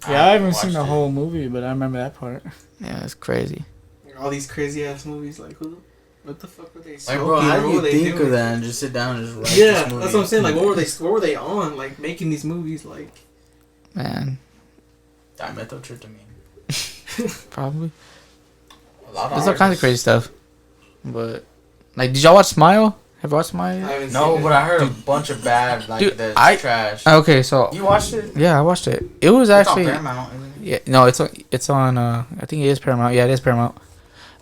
Yeah, I haven't seen watched the it. whole movie, but I remember that part. Yeah, it's crazy. All these crazy ass movies. Like what the fuck were they Like, smoking? bro, how What do were you they think doing? of that and just sit down and just write Yeah, this movie? that's what I'm saying. Like what were they on? Like making these movies. Like Man, Dimethyltryptamine. probably. A lot of There's all kinds of artists. crazy stuff. But, like, did y'all watch Smile? Have you watched I Smile? haven't No, seen but it. I heard a bunch of bad, like, Dude, that's I- trash. Okay, so You watched it? yeah, I watched it. It was It's on actually Paramount, isn't it? yeah, no, it's on I think it is Paramount. Yeah, it is Paramount.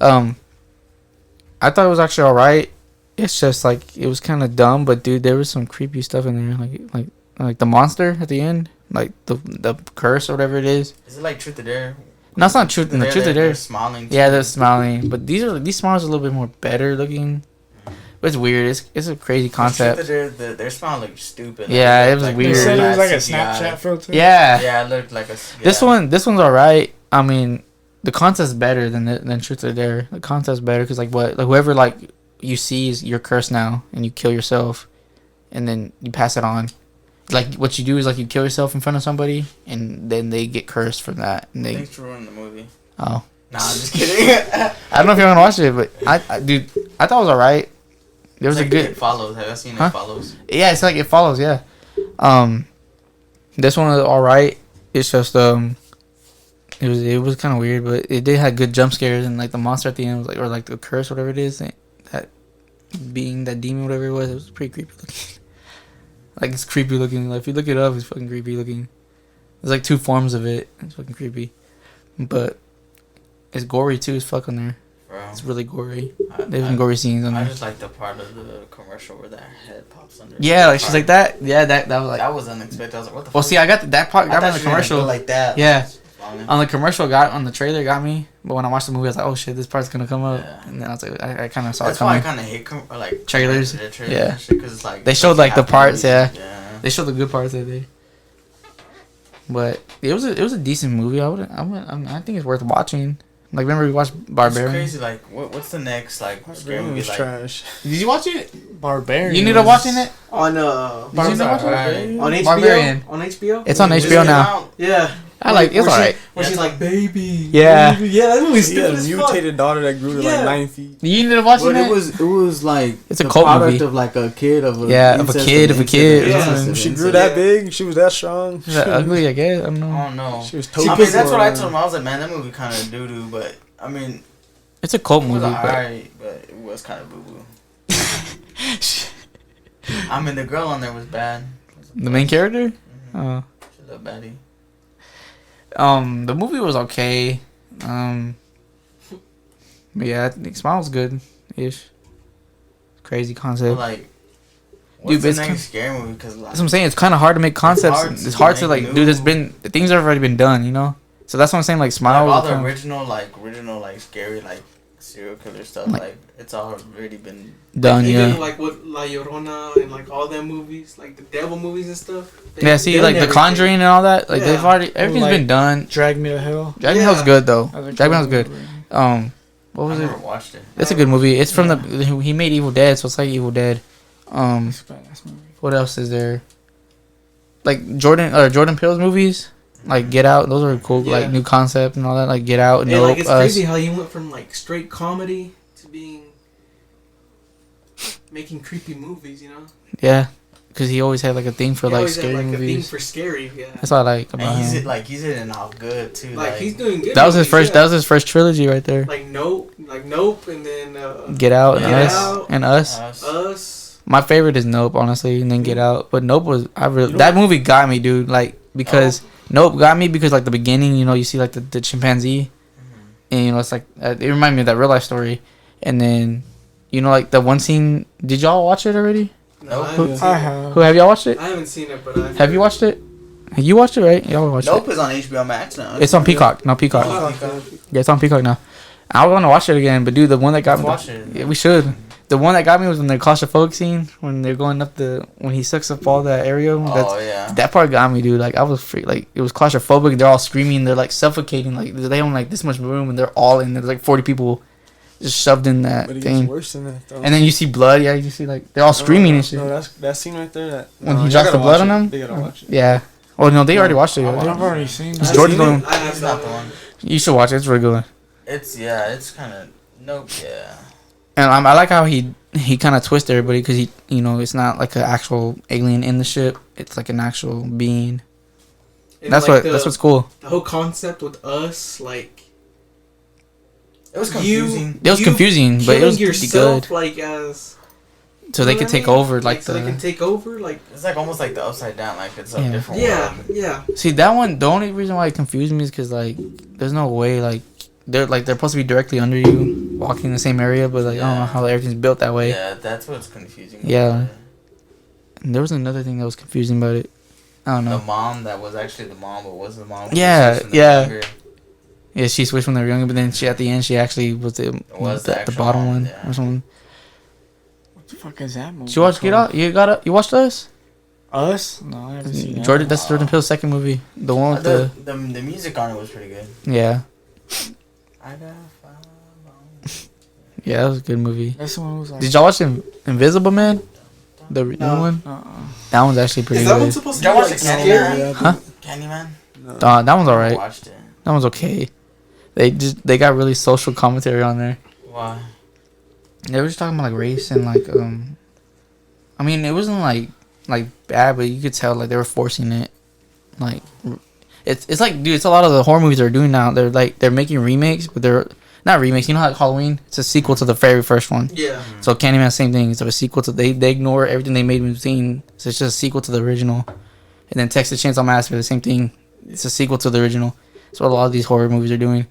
I thought it was actually all right. It's just like it was kind of dumb, but dude, there was some creepy stuff in there, like the monster at the end, like the curse or whatever it is. Is it like Truth or Dare? No, it's not Truth or Dare. They're smiling. Yeah, they're smiling, but these smiles are a little bit more better looking. It's weird. It's a crazy concept. Their smile looked stupid. Yeah, Like, it was like weird. They said it was like a CGI. Snapchat filter. Yeah. Yeah, it looked like a. This yeah. one's alright. I mean, the concept's better than Truth or Dare. The concept's better because like whoever like you see is you're cursed now and you kill yourself, and then you pass it on. Like what you do is like you kill yourself in front of somebody, and then they get cursed from that. And they Thanks for ruining the movie. oh. Nah, I'm just kidding. I don't know if you're gonna watch it, but dude, I thought it was alright. There was It's a like good, It Follows. Have you seen Huh? It Follows? yeah. It's like It Follows, yeah. This one was alright. It's just it was kind of weird, but it did have good jump scares and like the monster at the end was like or like the curse, whatever it is, that being that demon, whatever it was pretty creepy looking. Like it's creepy looking. Like if you look it up, it's fucking creepy looking. There's like two forms of it. It's fucking creepy, but it's gory too. It's fuck on there. Bro. It's really gory. I- There's some gory scenes on I there. just like the part of the commercial where that head pops under. Yeah, like she's like that. Yeah, that was like. That was unexpected. I was like, what the Well, fuck? see, I got that part. Got me I on thought the you were gonna commercial. go like that. Yeah. Falling. On the commercial, on the trailer, got me. But when I watched the movie, I was like, oh shit, this part's gonna come up. Yeah. And then I was like, I kind of saw That's it why I coming. kind of hate like Trailers. the trailers Yeah. and shit, 'cause it's like They showed, like, the happy parts, movies. yeah. They showed the good parts, I think. But it was a decent movie. I think it's worth watching. Like, remember we watched It's Barbarian? crazy. Like, what's the next like scary It movie? was Like, trash. Did you watch it? Barbarian. You need to watching it? On Did you not watch it? Alright. on HBO. Barbarian. On HBO. It's on Is HBO it now. out? Yeah. I like it's Where she- alright. Where she's like, baby. Yeah. Baby. Yeah, that movie's He had stupid a as fuck. mutated daughter that grew to Yeah. like 9 feet. You need to watch But it. it was like It's a the cult product movie. of like a kid of a Yeah, of a kid, of a kid. Yeah. incest, She incest. grew that big. She was that strong. Is that ugly? I guess I don't know. I don't know. She was I totally. mean, that's what I told him. I was like, man, that movie kind of doo doo, but I mean, It's a cult it was movie, but alright, but it was kind of boo boo. I mean, the girl on there was bad. the main character. Mm-hmm. She's a baddie. The movie was okay. But yeah, I think Smile's good ish. Crazy But concept. like, what's Dude, the it's next kind- scary movie? Because like, That's what I'm saying. It's kind of hard to make concepts. hard It's to hard to make like, dude. There's new- been things have already been done, you know. So that's what I'm saying. Like Smile. like all was the kinda- original like scary like serial killer stuff. Like- Like it's already been. done, Even yeah. like with La Llorona and like all them movies, like the devil movies and stuff. Yeah, see, done like The everything. Conjuring and all that. Like Yeah. they've already everything's Like- been done. Drag Me to Hell. Drag Me Hell's Yeah. good though. That's a Drag Me cool Hell's good. movie. What was I it? never watched it. It's a good movie. It's from the he made Evil Dead, so it's like Evil Dead. It's a badass movie. What else is there? Like Jordan Peele's movies, like Get Out. Those are cool. Yeah. Like new concept and all that. Like Get Out. And Nope. like it's Us. crazy how he went from like straight comedy to being making creepy movies. You know, Yeah, because he always had like a thing for He like always had, scary like, a thing movies. for scary. Yeah, That's all I like about And him. he's hitting off good too. like he's doing good. That was his movies, first. yeah. That was his first trilogy right there. like Nope, and then Get Out and Get Us Out. and Us. Us. My favorite is Nope, honestly, and then Get Out. But Nope was You that know- movie got me, dude. Like because Nope got me because like the beginning, you know, you see like the chimpanzee, and you know it's like it reminded me of that real life story, and then you know like the one scene. Did y'all watch it already? No, I Nope. haven't, seen I it. have. Who have y'all watched it? I haven't seen it, but Have you watched it? You watched it, right? Y'all watched Nope it. is on HBO Max now. It's on Peacock. No, Peacock. Oh, Yeah, it's on Peacock now. I want to watch it again, but dude, the one that got me. Watch it. Yeah, we should. The one that got me was when the claustrophobic scene when they're going up when he sucks up all that area. Oh yeah. That part got me, dude. Like I was free. Like it was claustrophobic. They're all screaming. They're like suffocating. Like they own like this much room, and they're all in. There's like 40 people just shoved in that But it thing. gets worse than that though. And then you see blood. Yeah, you see like they're all screaming and shit. No, that's that scene right there. That When he y'all drops the gotta blood watch on it. them? They gotta watch it. Yeah. Oh no, they already watched it. I Yeah. watched I've already seen It's that. Jordan's seen it? going. I have It's not the not. one. You should watch it. It's really good. It's it's kind of Nope. Yeah. And I like how he kind of twists everybody because he, you know, it's not like an actual alien in the ship. It's like an actual being. And That's like that's what's cool. the whole concept with us, like It was confusing. It was confusing, but it was killing pretty yourself, good. like as So they you know could what I take mean? over like so they can the. take over, like It's like almost like the Upside Down. Like it's a Yeah. different yeah, world. yeah. See that one. The only reason why it confused me is because like there's no way like they're supposed to be directly under you, walking in the same area, but like I don't know Yeah. how everything's built that way. Yeah, that's what's confusing. Yeah. about it. And there was another thing that was confusing about it. I don't The know. mom that was actually the mom, but wasn't the mom. Yeah, She was yeah. younger. Yeah, she switched when they were younger, but then she at the end she actually was the Was the the actual bottom mom, one yeah. or something. What the fuck is that movie? Did you watch Get Out? You watched Us? Us? No, I haven't seen Jordan. that. That's Jordan Peele's second movie. The one with The music on it was pretty good. yeah. I got 5 bones. Yeah, that was a good movie. That's the one who was like. Did y'all watch Invisible Man? The new No. one? Uh-uh. That one's actually pretty Is that good. one supposed to Y'all be watch like the Candyman? scary? Huh? Candyman? No. That one's I alright. watched it. That one's okay. They got really social commentary on there. Why? They were just talking about like race and like I mean it wasn't like bad, but you could tell like they were forcing it. Like it's like dude, it's a lot of the horror movies they're doing now. They're making remakes, but they're not remakes. You know how like Halloween? It's a sequel to the very first one. Yeah. So Candyman, same thing. It's a sequel to they ignore everything they made in between. So it's just a sequel to the original. And then Texas Chainsaw Massacre, the same thing. It's a sequel to the original. That's what a lot of these horror movies are doing.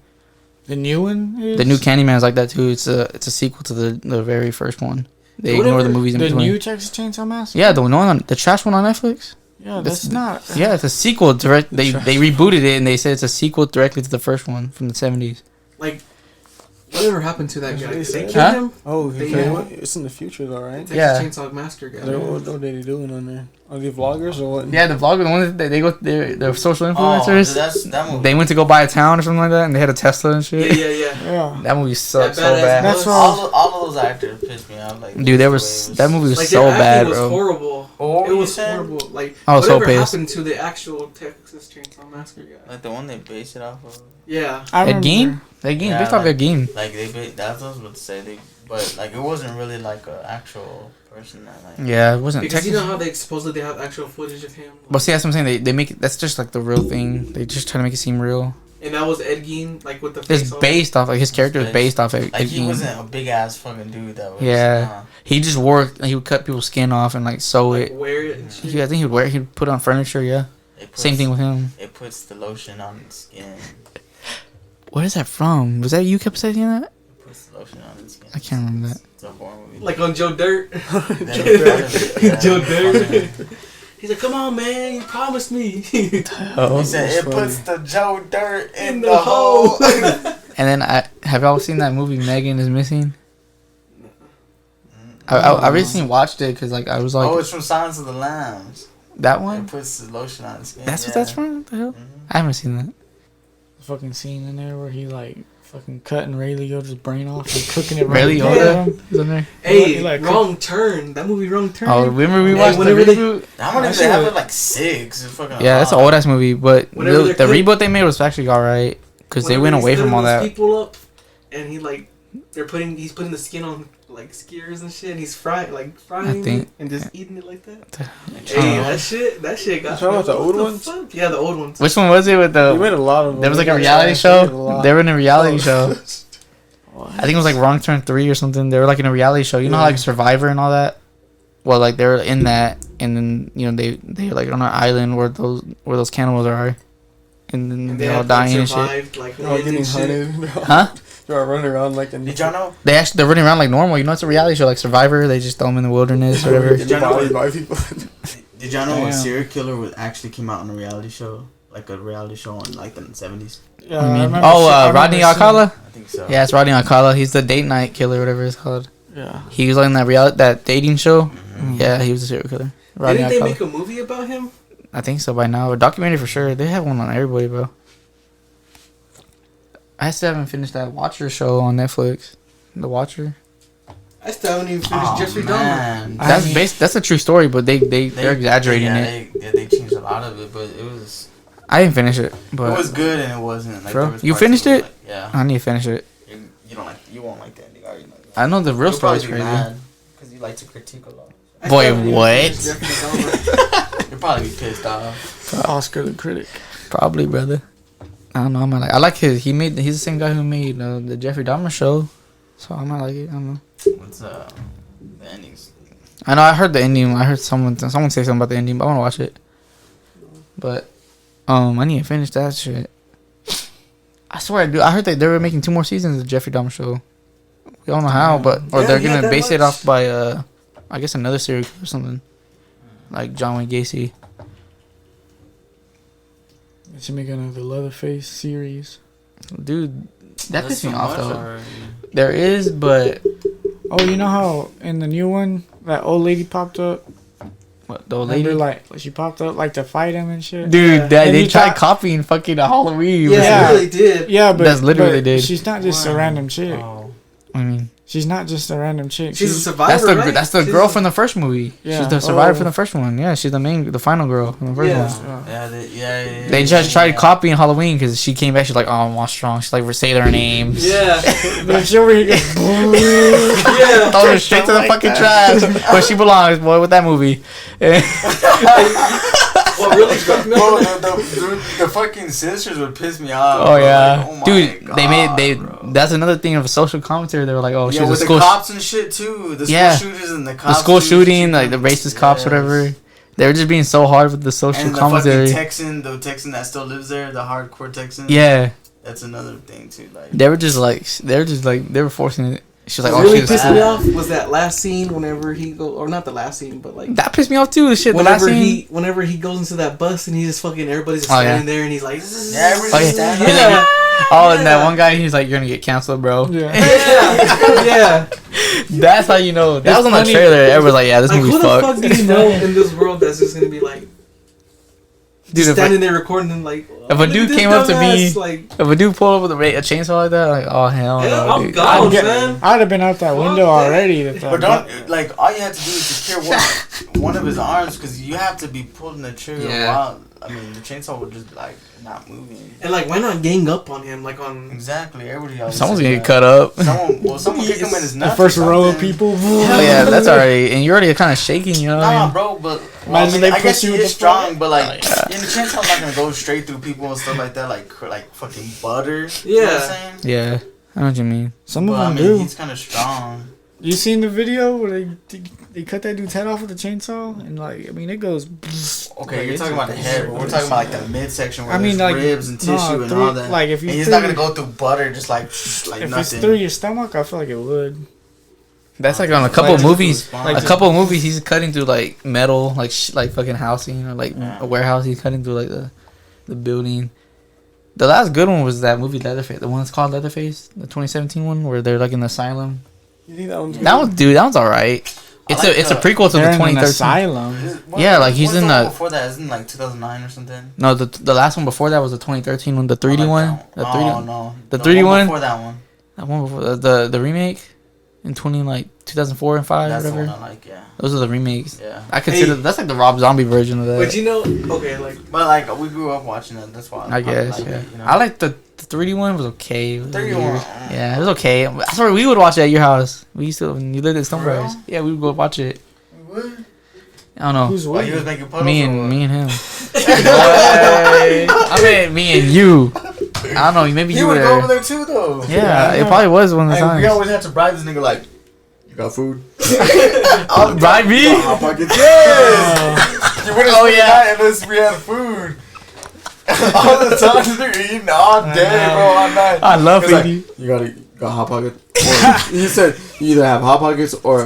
The new one is? The new Candyman is like that too. It's a sequel to the very first one. They ignore the movies in The between. new Texas Chainsaw Massacre? Yeah, the one on the trash one on Netflix. Yeah, that's not. Yeah, it's a sequel direct. They rebooted it and they said it's a sequel directly to the first one from the 70s. Like, whatever happened to that That's guy? what they Did they said. kill Huh? him? Oh, They- it's in the future though, right? Texas Yeah. Chainsaw Massacre guy. What are they doing on there? Are they vloggers or what? Yeah, the vlogger, the one that they go, they're social Oh, influencers. that's that movie. They went to go buy a town or something like that, and they had a Tesla and Yeah, shit. yeah. Yeah. That movie sucked That so badass bad. That's bus. all of those actors pissed me off. Like, Dude, the that movie was Like so their acting bad, was bro. horrible. Oh, what It were you was saying? horrible. Like I was so whatever pissed. happened to the actual Texas Chainsaw Massacre guy? Like the one they based it off of. Yeah. I Ed remember. Gein? Ed Gein, Yeah, based off like- Ed Gein. Like that's what I was about to say. But like it wasn't really like an actual person that like. Yeah, it wasn't Because Texas. you know how they supposedly have actual footage of him. But see, that's what I'm saying. They make it. That's just like the real thing. They just try to make it seem real. And that was Ed Gein, like with the face. It's on it. based off like his character was based off Ed Like he Gein. wasn't a big ass fucking dude that was. Yeah. He just wore. He would cut people's skin off and like sew Like, it. wear it and shit. I think he'd wear. He'd put it on furniture. Yeah. Same thing with him. It puts the lotion on his skin. What is that from? Was that you kept saying that? It puts the lotion on his skin. I can't remember that. It's a horror movie. Like on Joe Dirt. Yeah, Joe fucking- Dirt. He's like, come on, man, you promised me. Oh. He said it funny. puts the Joe Dirt in the the hole. hole. And then have y'all seen that movie Megan is Missing? I recently watched it because like I was like Oh, it's from Silence of the Lambs. that It one. puts the lotion on his skin. That's what yeah. that's from. What the hell? Mhm. I haven't seen that. Fucking scene in there where he like fucking cutting Ray Liotta's brain off and cooking it Ray right in Liotta front of him. is in there. Hey, He like- Wrong Turn. That movie, Wrong Turn. Oh, remember we Hey, watched the whenever they- reboot? That one I they see have it. it like 6. It's fucking Yeah, that's an old ass movie, but Whenever the they're reboot they made was actually alright because they Whenever went he's away from cutting all those that. people up, and he like, he's putting the skin on like skewers and shit, and he's frying think- it and just eating it like that. I don't Hey, know. that shit got. You talking about the what old ones? fuck? Yeah, the old ones. Which one was it with You made the? a lot of them. There was like a Yeah, reality you made a show. lot. They were in a reality Oh. show. I think it was like Wrong Turn 3 or something. They were like in a reality show. You know how like Survivor and all that. Well, like they were in that, and then you know they were like on an island where those cannibals are, and then And they're all had, dying and shit. survived, like, They're all wins getting and shit. hunted. Huh? They're all running around like a. Did y'all know? They're running around like normal. You know, it's a reality show like Survivor. They just throw them in the wilderness or whatever. Did y'all know Bodied by people. Did y'all know a Damn. serial killer would actually came out in a reality show? Like a reality show in like the 70s? Yeah, I mean, remember oh, I remember Rodney seeing- Alcala. I think so. Yeah, it's Rodney Alcala. He's the date night killer, whatever it's called. Yeah. He was on that dating show. Mhm. Yeah, he was a serial killer. Rodney Didn't they Alcala. make a movie about him? I think so by now. A documentary for sure. They have one on everybody, bro. I still haven't finished that Watcher show on Netflix. The Watcher. I still haven't even finished Oh, Jeffrey Dahmer. man. I That's mean- based. That's a true story, but they're exaggerating it. They changed a lot of it, but it was I didn't finish it, but it was good and it wasn't. Like, Bro, there was you parts finished of it? Like, yeah. I need to finish it. You won't like the ending, are you? I know the real story's crazy. Because you like to critique a lot. I Boy, still haven't even what? finished Jeffrey Dahmer. You'll probably be pissed off. Oscar the critic. Probably, brother. I don't know. I like his. He's the same guy who made the Jeffrey Dahmer show, so I might like it. I don't know. What's the endings? I know. I heard the ending. I heard someone say something about the ending, but I want to watch it. But I need to finish that shit. I swear I do. I heard that they were making 2 more seasons of the Jeffrey Dahmer show. We don't know how, but or Yeah, they're yeah, gonna that base it much. off by I guess another series or something, like John Wayne Gacy. They should make another Leatherface series. Dude, that There's pissed me so off much though. already. There is, but Oh, you know how in the new one that old lady popped up? What, the old lady? Remember, like she popped up like to fight him and shit. Dude, Yeah. they you tried thought- copying fucking a Halloween. Yeah, Yeah. they really did. Yeah, but That's literally but what they did. She's not just a Wow. random chick. Oh. I mean, She's not just a random chick. She's a survivor, that's the right? that's the She's girl a- from the first movie. Yeah. She's the survivor Oh. from the first one. Yeah, she's the final girl from the first Yeah. one. Yeah, They just tried copying Halloween because she came back. She's like, "Oh, I'm all strong." She's like, "Say their names." Yeah. But she over here. Yeah. Throw her straight to the fucking trash. But she belongs, boy, with that movie. What really struck me Bro, off? the fucking sisters would piss me off. Oh bro. yeah, Like, oh my dude. God, They bro. that's another thing of a social commentary. They were like, "Oh, Yeah, she's a with school the cops and shit too. The school Yeah. shooters and the the cops. school too, shooting, shit. like the racist cops, Yes. whatever." They were just being so hard with the social And the commentary. fucking the Texan that still lives there, the hardcore Texan. Yeah, That's another thing too. Like, they were forcing it. She was like, What "Oh, really she's pissed bad. me off was that last scene whenever he or not the last scene, but like that pissed me off too." The shit. The last whenever he goes into that bus and he's just fucking everybody's just Oh, yeah. standing there and he's like, yeah, everybody's Oh, yeah. standing Yeah. there. Oh, and that Yeah. one guy, he's like, "You're gonna get canceled, bro." Yeah. yeah, yeah. That's how you know. That It's was on the funny. trailer. Everyone's like, "Yeah, this Like, movie's who the fucked." fuck do you know in this world that's just gonna be like Dude, just if standing there recording and like, if a look at dude this came up to me- dumbass, like, if a dude pulled up with a chainsaw like that, like, oh hell hell, no, I'm dude. gone, I'd get- man. I'd have been out that window that. already. But don't like all you have to do is secure one of his arms because you have to be pulling the trigger Yeah. while I mean the chainsaw would just like not moving. And like, why not gang up on him? Like on Exactly, everybody else. Someone's gonna get cut up. Someone kick him in his The nuts. first or row of something. people. Oh yeah, that's already, and you're already kind of shaking, you know what I Nah, mean? bro, but Imagine they I guess push you he with is the strong, but like, Yeah. the chainsaw's not gonna go straight through people and stuff like that, like fucking butter. You know what I'm Yeah. saying? Yeah, I know what you mean. Some But, of I them mean, do. he's kind of strong. You seen the video where they cut that dude's head off with a chainsaw and like I mean it goes. Okay, Like, you're it's talking about the head, but we're talking about like the midsection where I mean, there's like, ribs and tissue no, and through- all that. like, if you and he's threw- not gonna go through butter just like If nothing. it's through your stomach, I feel like it would. That's like on a couple Like, of movies. like, A couple of movies, he's cutting through like metal, like like fucking housing or like Yeah. a warehouse. He's cutting through like the building. The last good one was that movie Leatherface. The one that's called Leatherface, the 2017 one where they're like in the asylum. You think that one's That one, dude, that one's alright. It's like a the- prequel to They're the in an 2013. asylum. Yeah, like, he's what's in the one the- before that. Isn't it like 2009 or something? No, the last one before that was the 2013 one, the 3D I like one. that The one. 3D Oh no, the 3D one? before that one. That one before the remake in 2004 and 5 That's the whatever. one I like. Yeah, Those are the remakes. yeah. I consider Hey. that's like the Rob Zombie version of that. But you know, okay, like But like we grew up watching it. That's why I guess, like yeah. it, you know? I like the 3D one was okay. It was 3D weird. one. Yeah, it was okay. I swear we would watch it at your house. We used to when you lived at For real? Stonebridge. Yeah, we would go watch it. What? I don't know. Who's While you was with? making puddles. Me or and what? me and him. I mean me and you. I don't know. Maybe He you were would go there. over there too, though. Yeah, it probably was one of the And we times. always had to bribe this nigga like, you got food? Bribe me? Hot Pockets, yes! You wouldn't Oh, spend the yeah. night unless we had food. All the time, nigga, eating all day, bro, all night. I love He was eating. like, you got Hot Pocket? Or, he said, you either have Hot Pockets or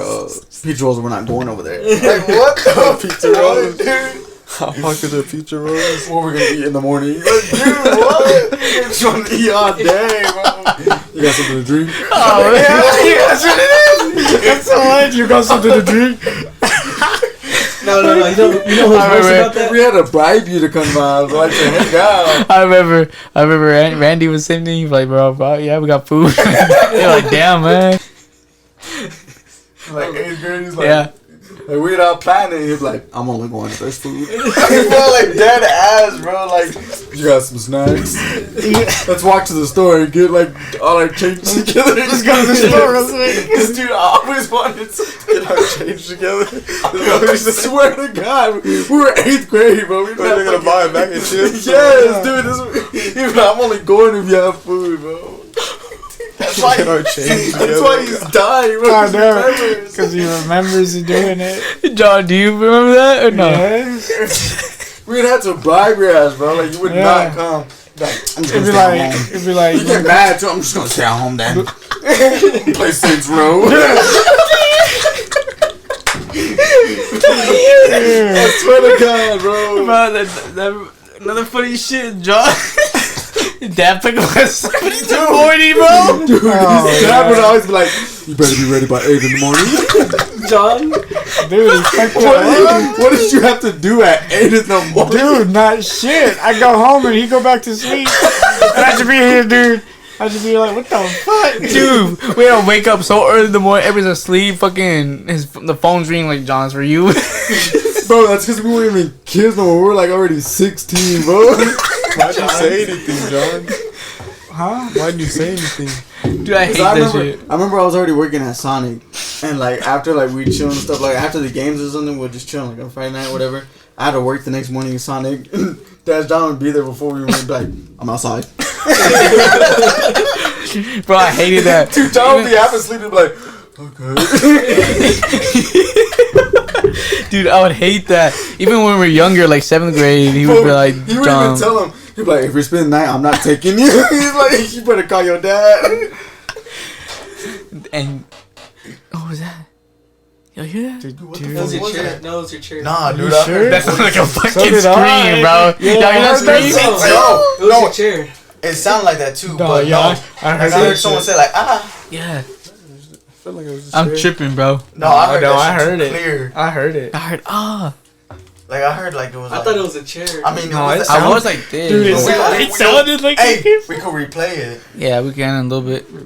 pizza rolls or we're not going over there. Like, what the Pizza rolls? dude? Hot Pockets or pizza rolls? What we're gonna eat in the morning? Like, dude, what? You just want to eat all day, bro. You got something to drink? Oh, Yeah, that's what it is. That's so much. You got something to drink? no. You know who's I worse remember- about that? We had to bribe you to come by, like to hang out. I remember Randy was saying to me, like, bro, yeah, we got food. You're like, damn, man. Like 8th grade, he's like, Yeah. like we're not planning. He's like, I'm only going if there's food. I felt like dead ass, bro. Like, you got some snacks? Let's walk to the store and get like all our change together. Let's go to the store real quick. This dude always wanted to get our change together. I swear to God, we were 8th grade, bro. We They're gonna buy a bag of chips? Yes, dude. This, I'm only going if you have food, bro. That's why, Get our change that's why he's dying, bro. God 'cause he damn. remembers. Because he remembers doing it. John, do you remember that or no? Yes. We'd have to bribe your ass, bro. Like, you would Yeah. not come. Like, I'm just It'd gonna be stay like, at home. it'd be like, You get mad too. I'm just gonna stay at home then. Play Saints Row. I swear to God, bro. Bro, that another funny shit, John. Dad picked up at 7 in the morning, bro. Dude, his dad would always be like, "You better be ready by 8 in the morning." John, Dude, What did you have to do at 8 in the morning? dude, not shit. I go home and he go back to sleep. And I should be here, dude. I should be like, what the fuck? Dude, we don't wake up so early in the morning. Everybody's asleep. Fucking the phone's ringing like John's for you. Bro, that's because we weren't even kids no more. We were like already 16, bro. Why'd you say anything, John? Huh? Why'd you say anything? Dude, I hate I that remember, shit. I remember I was already working at Sonic, and like after like we chill and stuff, like after the games or something, we'll just chill like on Friday night or whatever. I had to work the next morning in Sonic. Dad's John would be there before we went. Like, I'm outside. Bro, I hated that. Dude, John would be half asleep and be like, okay. Dude, I would hate that. Even when we were younger, like 7th grade, he would be like, He wouldn't John. even tell him. He'd be like, if you're spending the night, I'm not taking you. He's like, you better call your dad. And what was that? Y'all hear that? Dude, that was your chair. No, it was your chair. Nah, dude, I heard That sounded like a fucking did scream, I. bro. Yeah, Y'all hear I that heard that scream? too. It was your chair. It sounded like that too, No, but yeah, no. I Like, heard I that heard someone shit. say like, ah. Yeah. I feel like it was just I'm tripping, bro. No, I heard no, that I shit heard too it. clear. I heard it. I heard, ah. Like I heard like it was. I like, thought it was a chair. I mean, No, it was it the- I was like this. Dude, it sounded like Hey, we could replay it. Yeah, we can in a little bit. We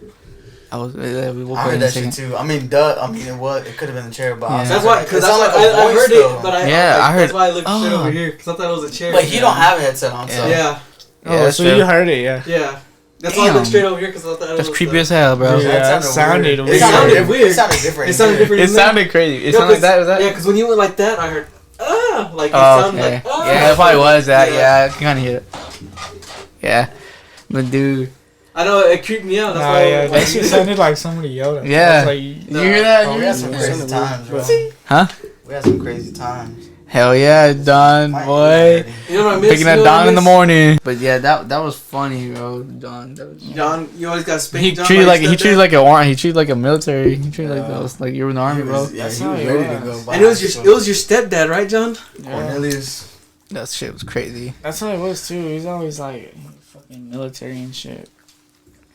will I play heard in a that shit second. too. I mean, duh. I mean, it could have been the chair, but I was Yeah. That's like, why, because it that's sounded why like a I voice, heard though. it, but I Yeah, I heard- That's why I looked straight oh. over here because I thought it was a chair. But he don't have a headset on, so. Yeah, Yeah, Oh, that's so true. you heard it, yeah. yeah. That's why I looked Damn. straight over here because I thought it That's was creepy as hell, bro. Yeah, That it sounded weird. weird. It sounded It weird. It sounded different. It sounded different. It sounded crazy. It No, sounded like that. Was that? Yeah, because when you went like that, I heard like it Oh, sounded okay. like Yeah, it probably was that. Yeah. Yeah, I can kind of hear it. Yeah, but dude, I know it creeped me out. That's Nah, why. yeah, that shit sounded like somebody yelled at me. Yeah. I was like, you hear that? Bro, You we hear had some that? crazy times, bro. Huh? We had some crazy times. Hell yeah, Don, boy. You know what I miss? Picking You at know what I Don in the miss? morning. But yeah, that was funny, bro. Don. That was, John, you always got spanked. he John, treated by like your he treated stepdad? like a warrant. He treated like a military. He treated like Yeah. those like you were in the army, bro. Yeah, That's he how was he ready to was. go. And it was your stepdad, right, John? yeah. Cornelius. That shit was crazy. That's how it was too. He's always like fucking military and shit.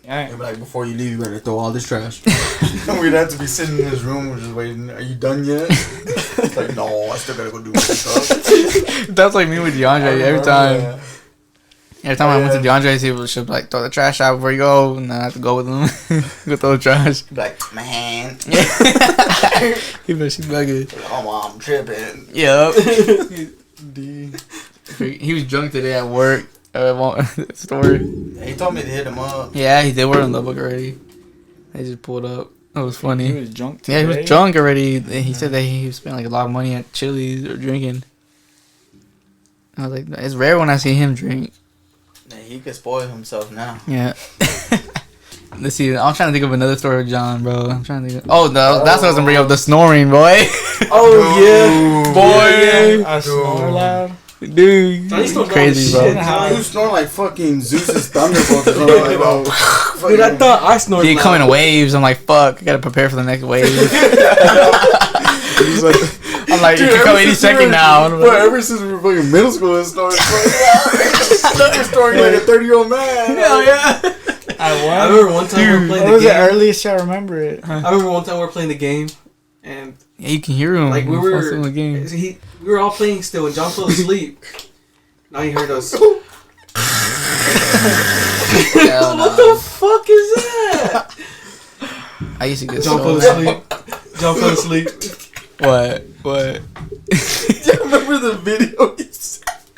Yeah. They'd be like, before you leave, you better throw all this trash. We'd have to be sitting in his room, we're just waiting. Are you done yet? It's like, no, I still gotta go do my stuff. That's like me with DeAndre every time. Yeah. Every time I went to DeAndre's, he would should like throw the trash out before you go, and then I have to go with him. Go throw the trash. He'd be like, man, He was she bugging. oh, mom, tripping. Yup. D. He was drunk today at work. Story. He told me to hit him up. Yeah, they were in Lubbock already. They just pulled up. That was He funny. was drunk. Yeah, he was today. drunk already. He said that he spent like a lot of money at Chili's or drinking. I was like, it's rare when I see him drink. Yeah, he could spoil himself now. Yeah. Let's see. I'm trying to think of another story with John, bro. I'm trying to think of. Oh, no, that's what I was gonna bring up. The snoring, boy. Oh yeah, Boy. I snore loud. Dude, Johnny snores crazy, loud as bro. shit, John. You snore like fucking Zeus's thunderbolts or something like that. Dude, I thought I snored. Dude, loud. coming in waves. I'm like, fuck. I gotta prepare for the next wave. He's like, I'm like, it could come any second now. And I'm Bro, like, ever since we were fucking middle school, it's snoring. You're snoring like a 30-year-old man. hell yeah. I remember one time we were What playing was the the game. earliest I remember it? I remember one time we were playing the game, and Yeah, you can hear him. like we He's were, still in the game. we were all playing still, and John fell asleep. Now he heard us. Hell What no. the fuck is that? I used to get John fell so. asleep. John fell asleep. What? You remember the video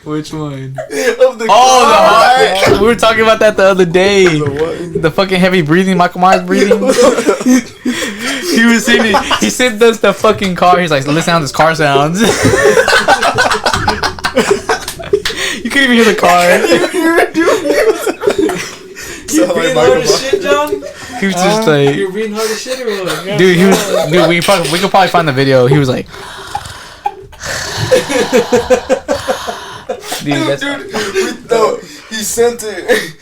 Which one? of the Oh, the car? heart. We were talking about that the other day. what? The fucking heavy breathing, Michael Myers breathing. He was singing. He sent us the fucking car. He's like, listen how this car sounds. You couldn't even hear the car. You breathing hard as shit, John? He was just like, You're breathing hard as shit, or what? dude. He was, dude. We could probably find the video. He was like, dude. That's, No, he sent it.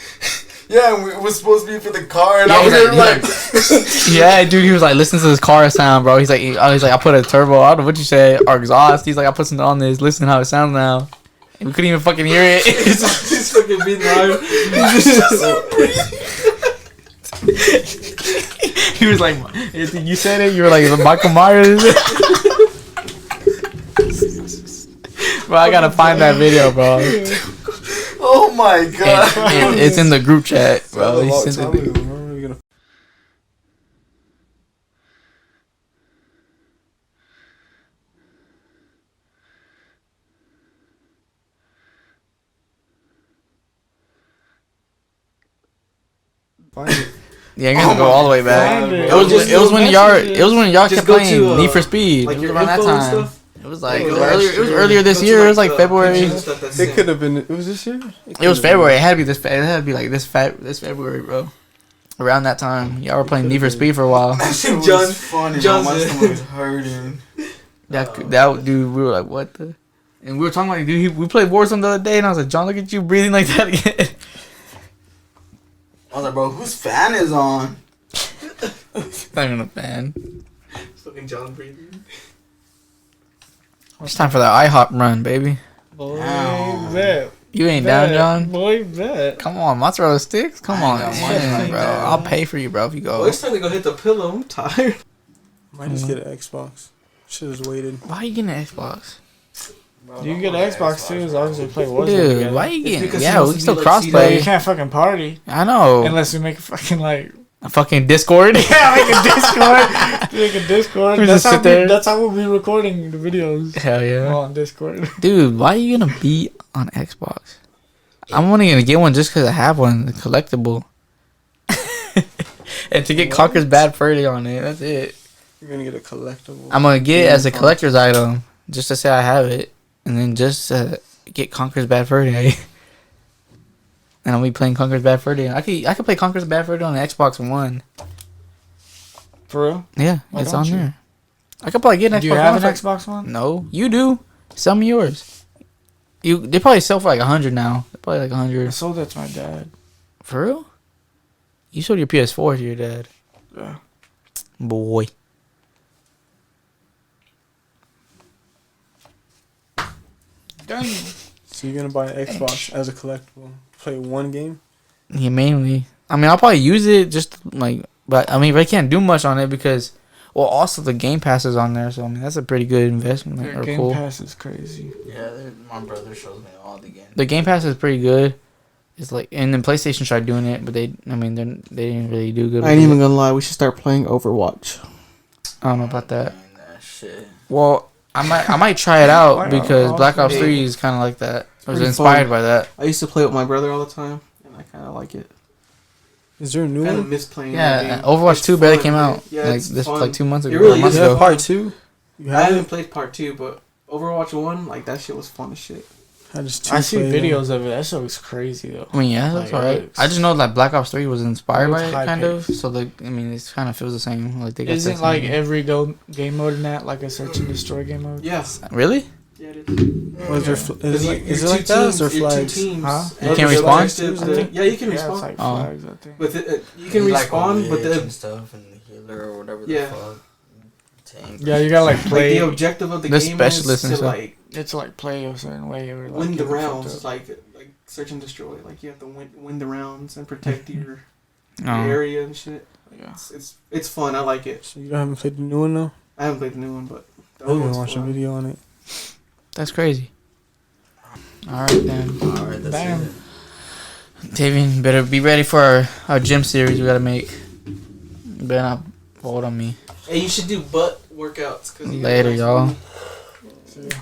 Yeah, and it was supposed to be for the car, and Yeah, I was he's here like- like, yeah, dude. He was like, listen to this car sound, bro. He's like, I put a turbo. I don't know what you said, or exhaust. He's like, I put something on this. Listen how it sounds now. We couldn't even fucking hear it. He's fucking being loud. He was like, you said it. You were like Michael Myers. Bro, I gotta find that video, bro. Oh my god. It's in the group chat, bro. He sent it. Find it. Yeah, you're gonna go all the way back. Find it. It was when y'all Just kept go playing to, Need for Speed. like It was your around that info and time. stuff. It was like Like, earlier. It was last earlier this Go to, year. It was like the February. pictures and stuff that's It in. could have been. It was this year. It was February. It had to be this. It had to be like this February, bro. Around that time, y'all were playing Need for Speed for a while. It John- was funny. John My said- stomach was hurting. That dude, we were like, what the? And we were talking like, dude, we played Warzone the other day, and I was like, John, look at you breathing like that again. I was like, bro, whose fan is on? Not even a fan. Fucking John breathing. It's time for the IHOP run, baby. Boy, Ow. bet. You ain't down, John? Boy, bet. Come on, mozzarella sticks. Come I on, ain't got man, money like bro. that. I'll pay for you, bro, if you Oh, go. it's time to go hit the pillow. I'm tired. Might just get an Xbox. Should have waited. Why are you getting an Xbox? You can get an Xbox too as long as you play Warzone Dude, together. why you It's getting? because Yeah, he we wants can to still be like But you crossplay. can't fucking party I know. unless we make a fucking like A fucking Discord. yeah, make a Discord. Make a Discord. We That's just how sit there. that's how we'll be recording the videos. Hell yeah. On Discord. Dude, why are you gonna be on Xbox? I'm only gonna get one just because I have one, the collectible. And to get Conker's Bad Fur Day on it, that's it. You're gonna get a collectible. I'm gonna get it as a collector's item, just to say I have it, and then just get Conker's Bad Fur Day. And I'll be playing Conker's Bad Fur Day. I could play Conker's Bad Fur Day on the Xbox One. For real? Yeah, Why it's don't on you? there. I could probably get an Xbox Do you have One an for- Xbox One? No, you do. Sell me yours. They probably sell for like 100 now. They're probably like I 100. sold that to my dad. For real? You sold your PS4 to your dad. Yeah. Boy. Dang. So you're gonna buy an Xbox as a collectible? Play one game? Yeah, mainly. I mean, I'll probably use it just like, but I mean, I can't do much on it because, well, also the Game Pass is on there, so I mean that's a pretty good investment Their or Game cool. Pass is crazy. Yeah, my brother shows me all the games. The Game Pass is pretty good. It's like, and then PlayStation tried doing it, but they didn't really do good. I ain't with even it. gonna lie. We should start playing Overwatch. I don't know about that. Man, that shit. Well, I might try it out Why not? because Black Ops Yeah. 3 is kind of like that. It was Pretty inspired fun. by that. I used to play with my brother all the time, and I kind of like it. Is there a new Kind of one? miss playing. Yeah, that game. Overwatch It's 2 barely fun, came man. out. Yeah, like it's this, fun. like 2 months ago. It really or a month is Is that ago. part two? You I have haven't it? played part 2, but Overwatch 1, like that shit was fun as shit. I just I see two-player. videos of it. That shit looks crazy though. I mean, yeah, that's Like, alright. it I just know that Black Ops 3 was inspired by looks it, high kind of. paced. So, like, I mean, it kind of feels the same. Like, they got Isn't that like same- every game mode in that like a search and destroy game mode? Yes. Really? Yeah, it is. Was there is it like that? Or is there flags? Huh? You can't respawn? Yeah, you can Yeah, it's respawn. like Oh. flags, I think. But you can respawn, but and the stuff and the healer or whatever Yeah. the fuck. Tank. Yeah, you gotta like like play. the objective of the The game specialist is and to stuff. like It's like play a certain way or like win the get fucked rounds, up. like search and destroy. Like you have to win the rounds and protect your Oh. area and shit. Yeah. It's fun. I like it. So you haven't played the new one though? I haven't played the new one, but the I other didn't one's watch a fun. video on it. That's crazy. Alright, then. Alright, that's Damn. it. Tayvian, better be ready for our gym series we gotta make. You better not fold on me. Hey, you should do butt workouts. 'cause you Later, got nice y'all. booty. So, yeah.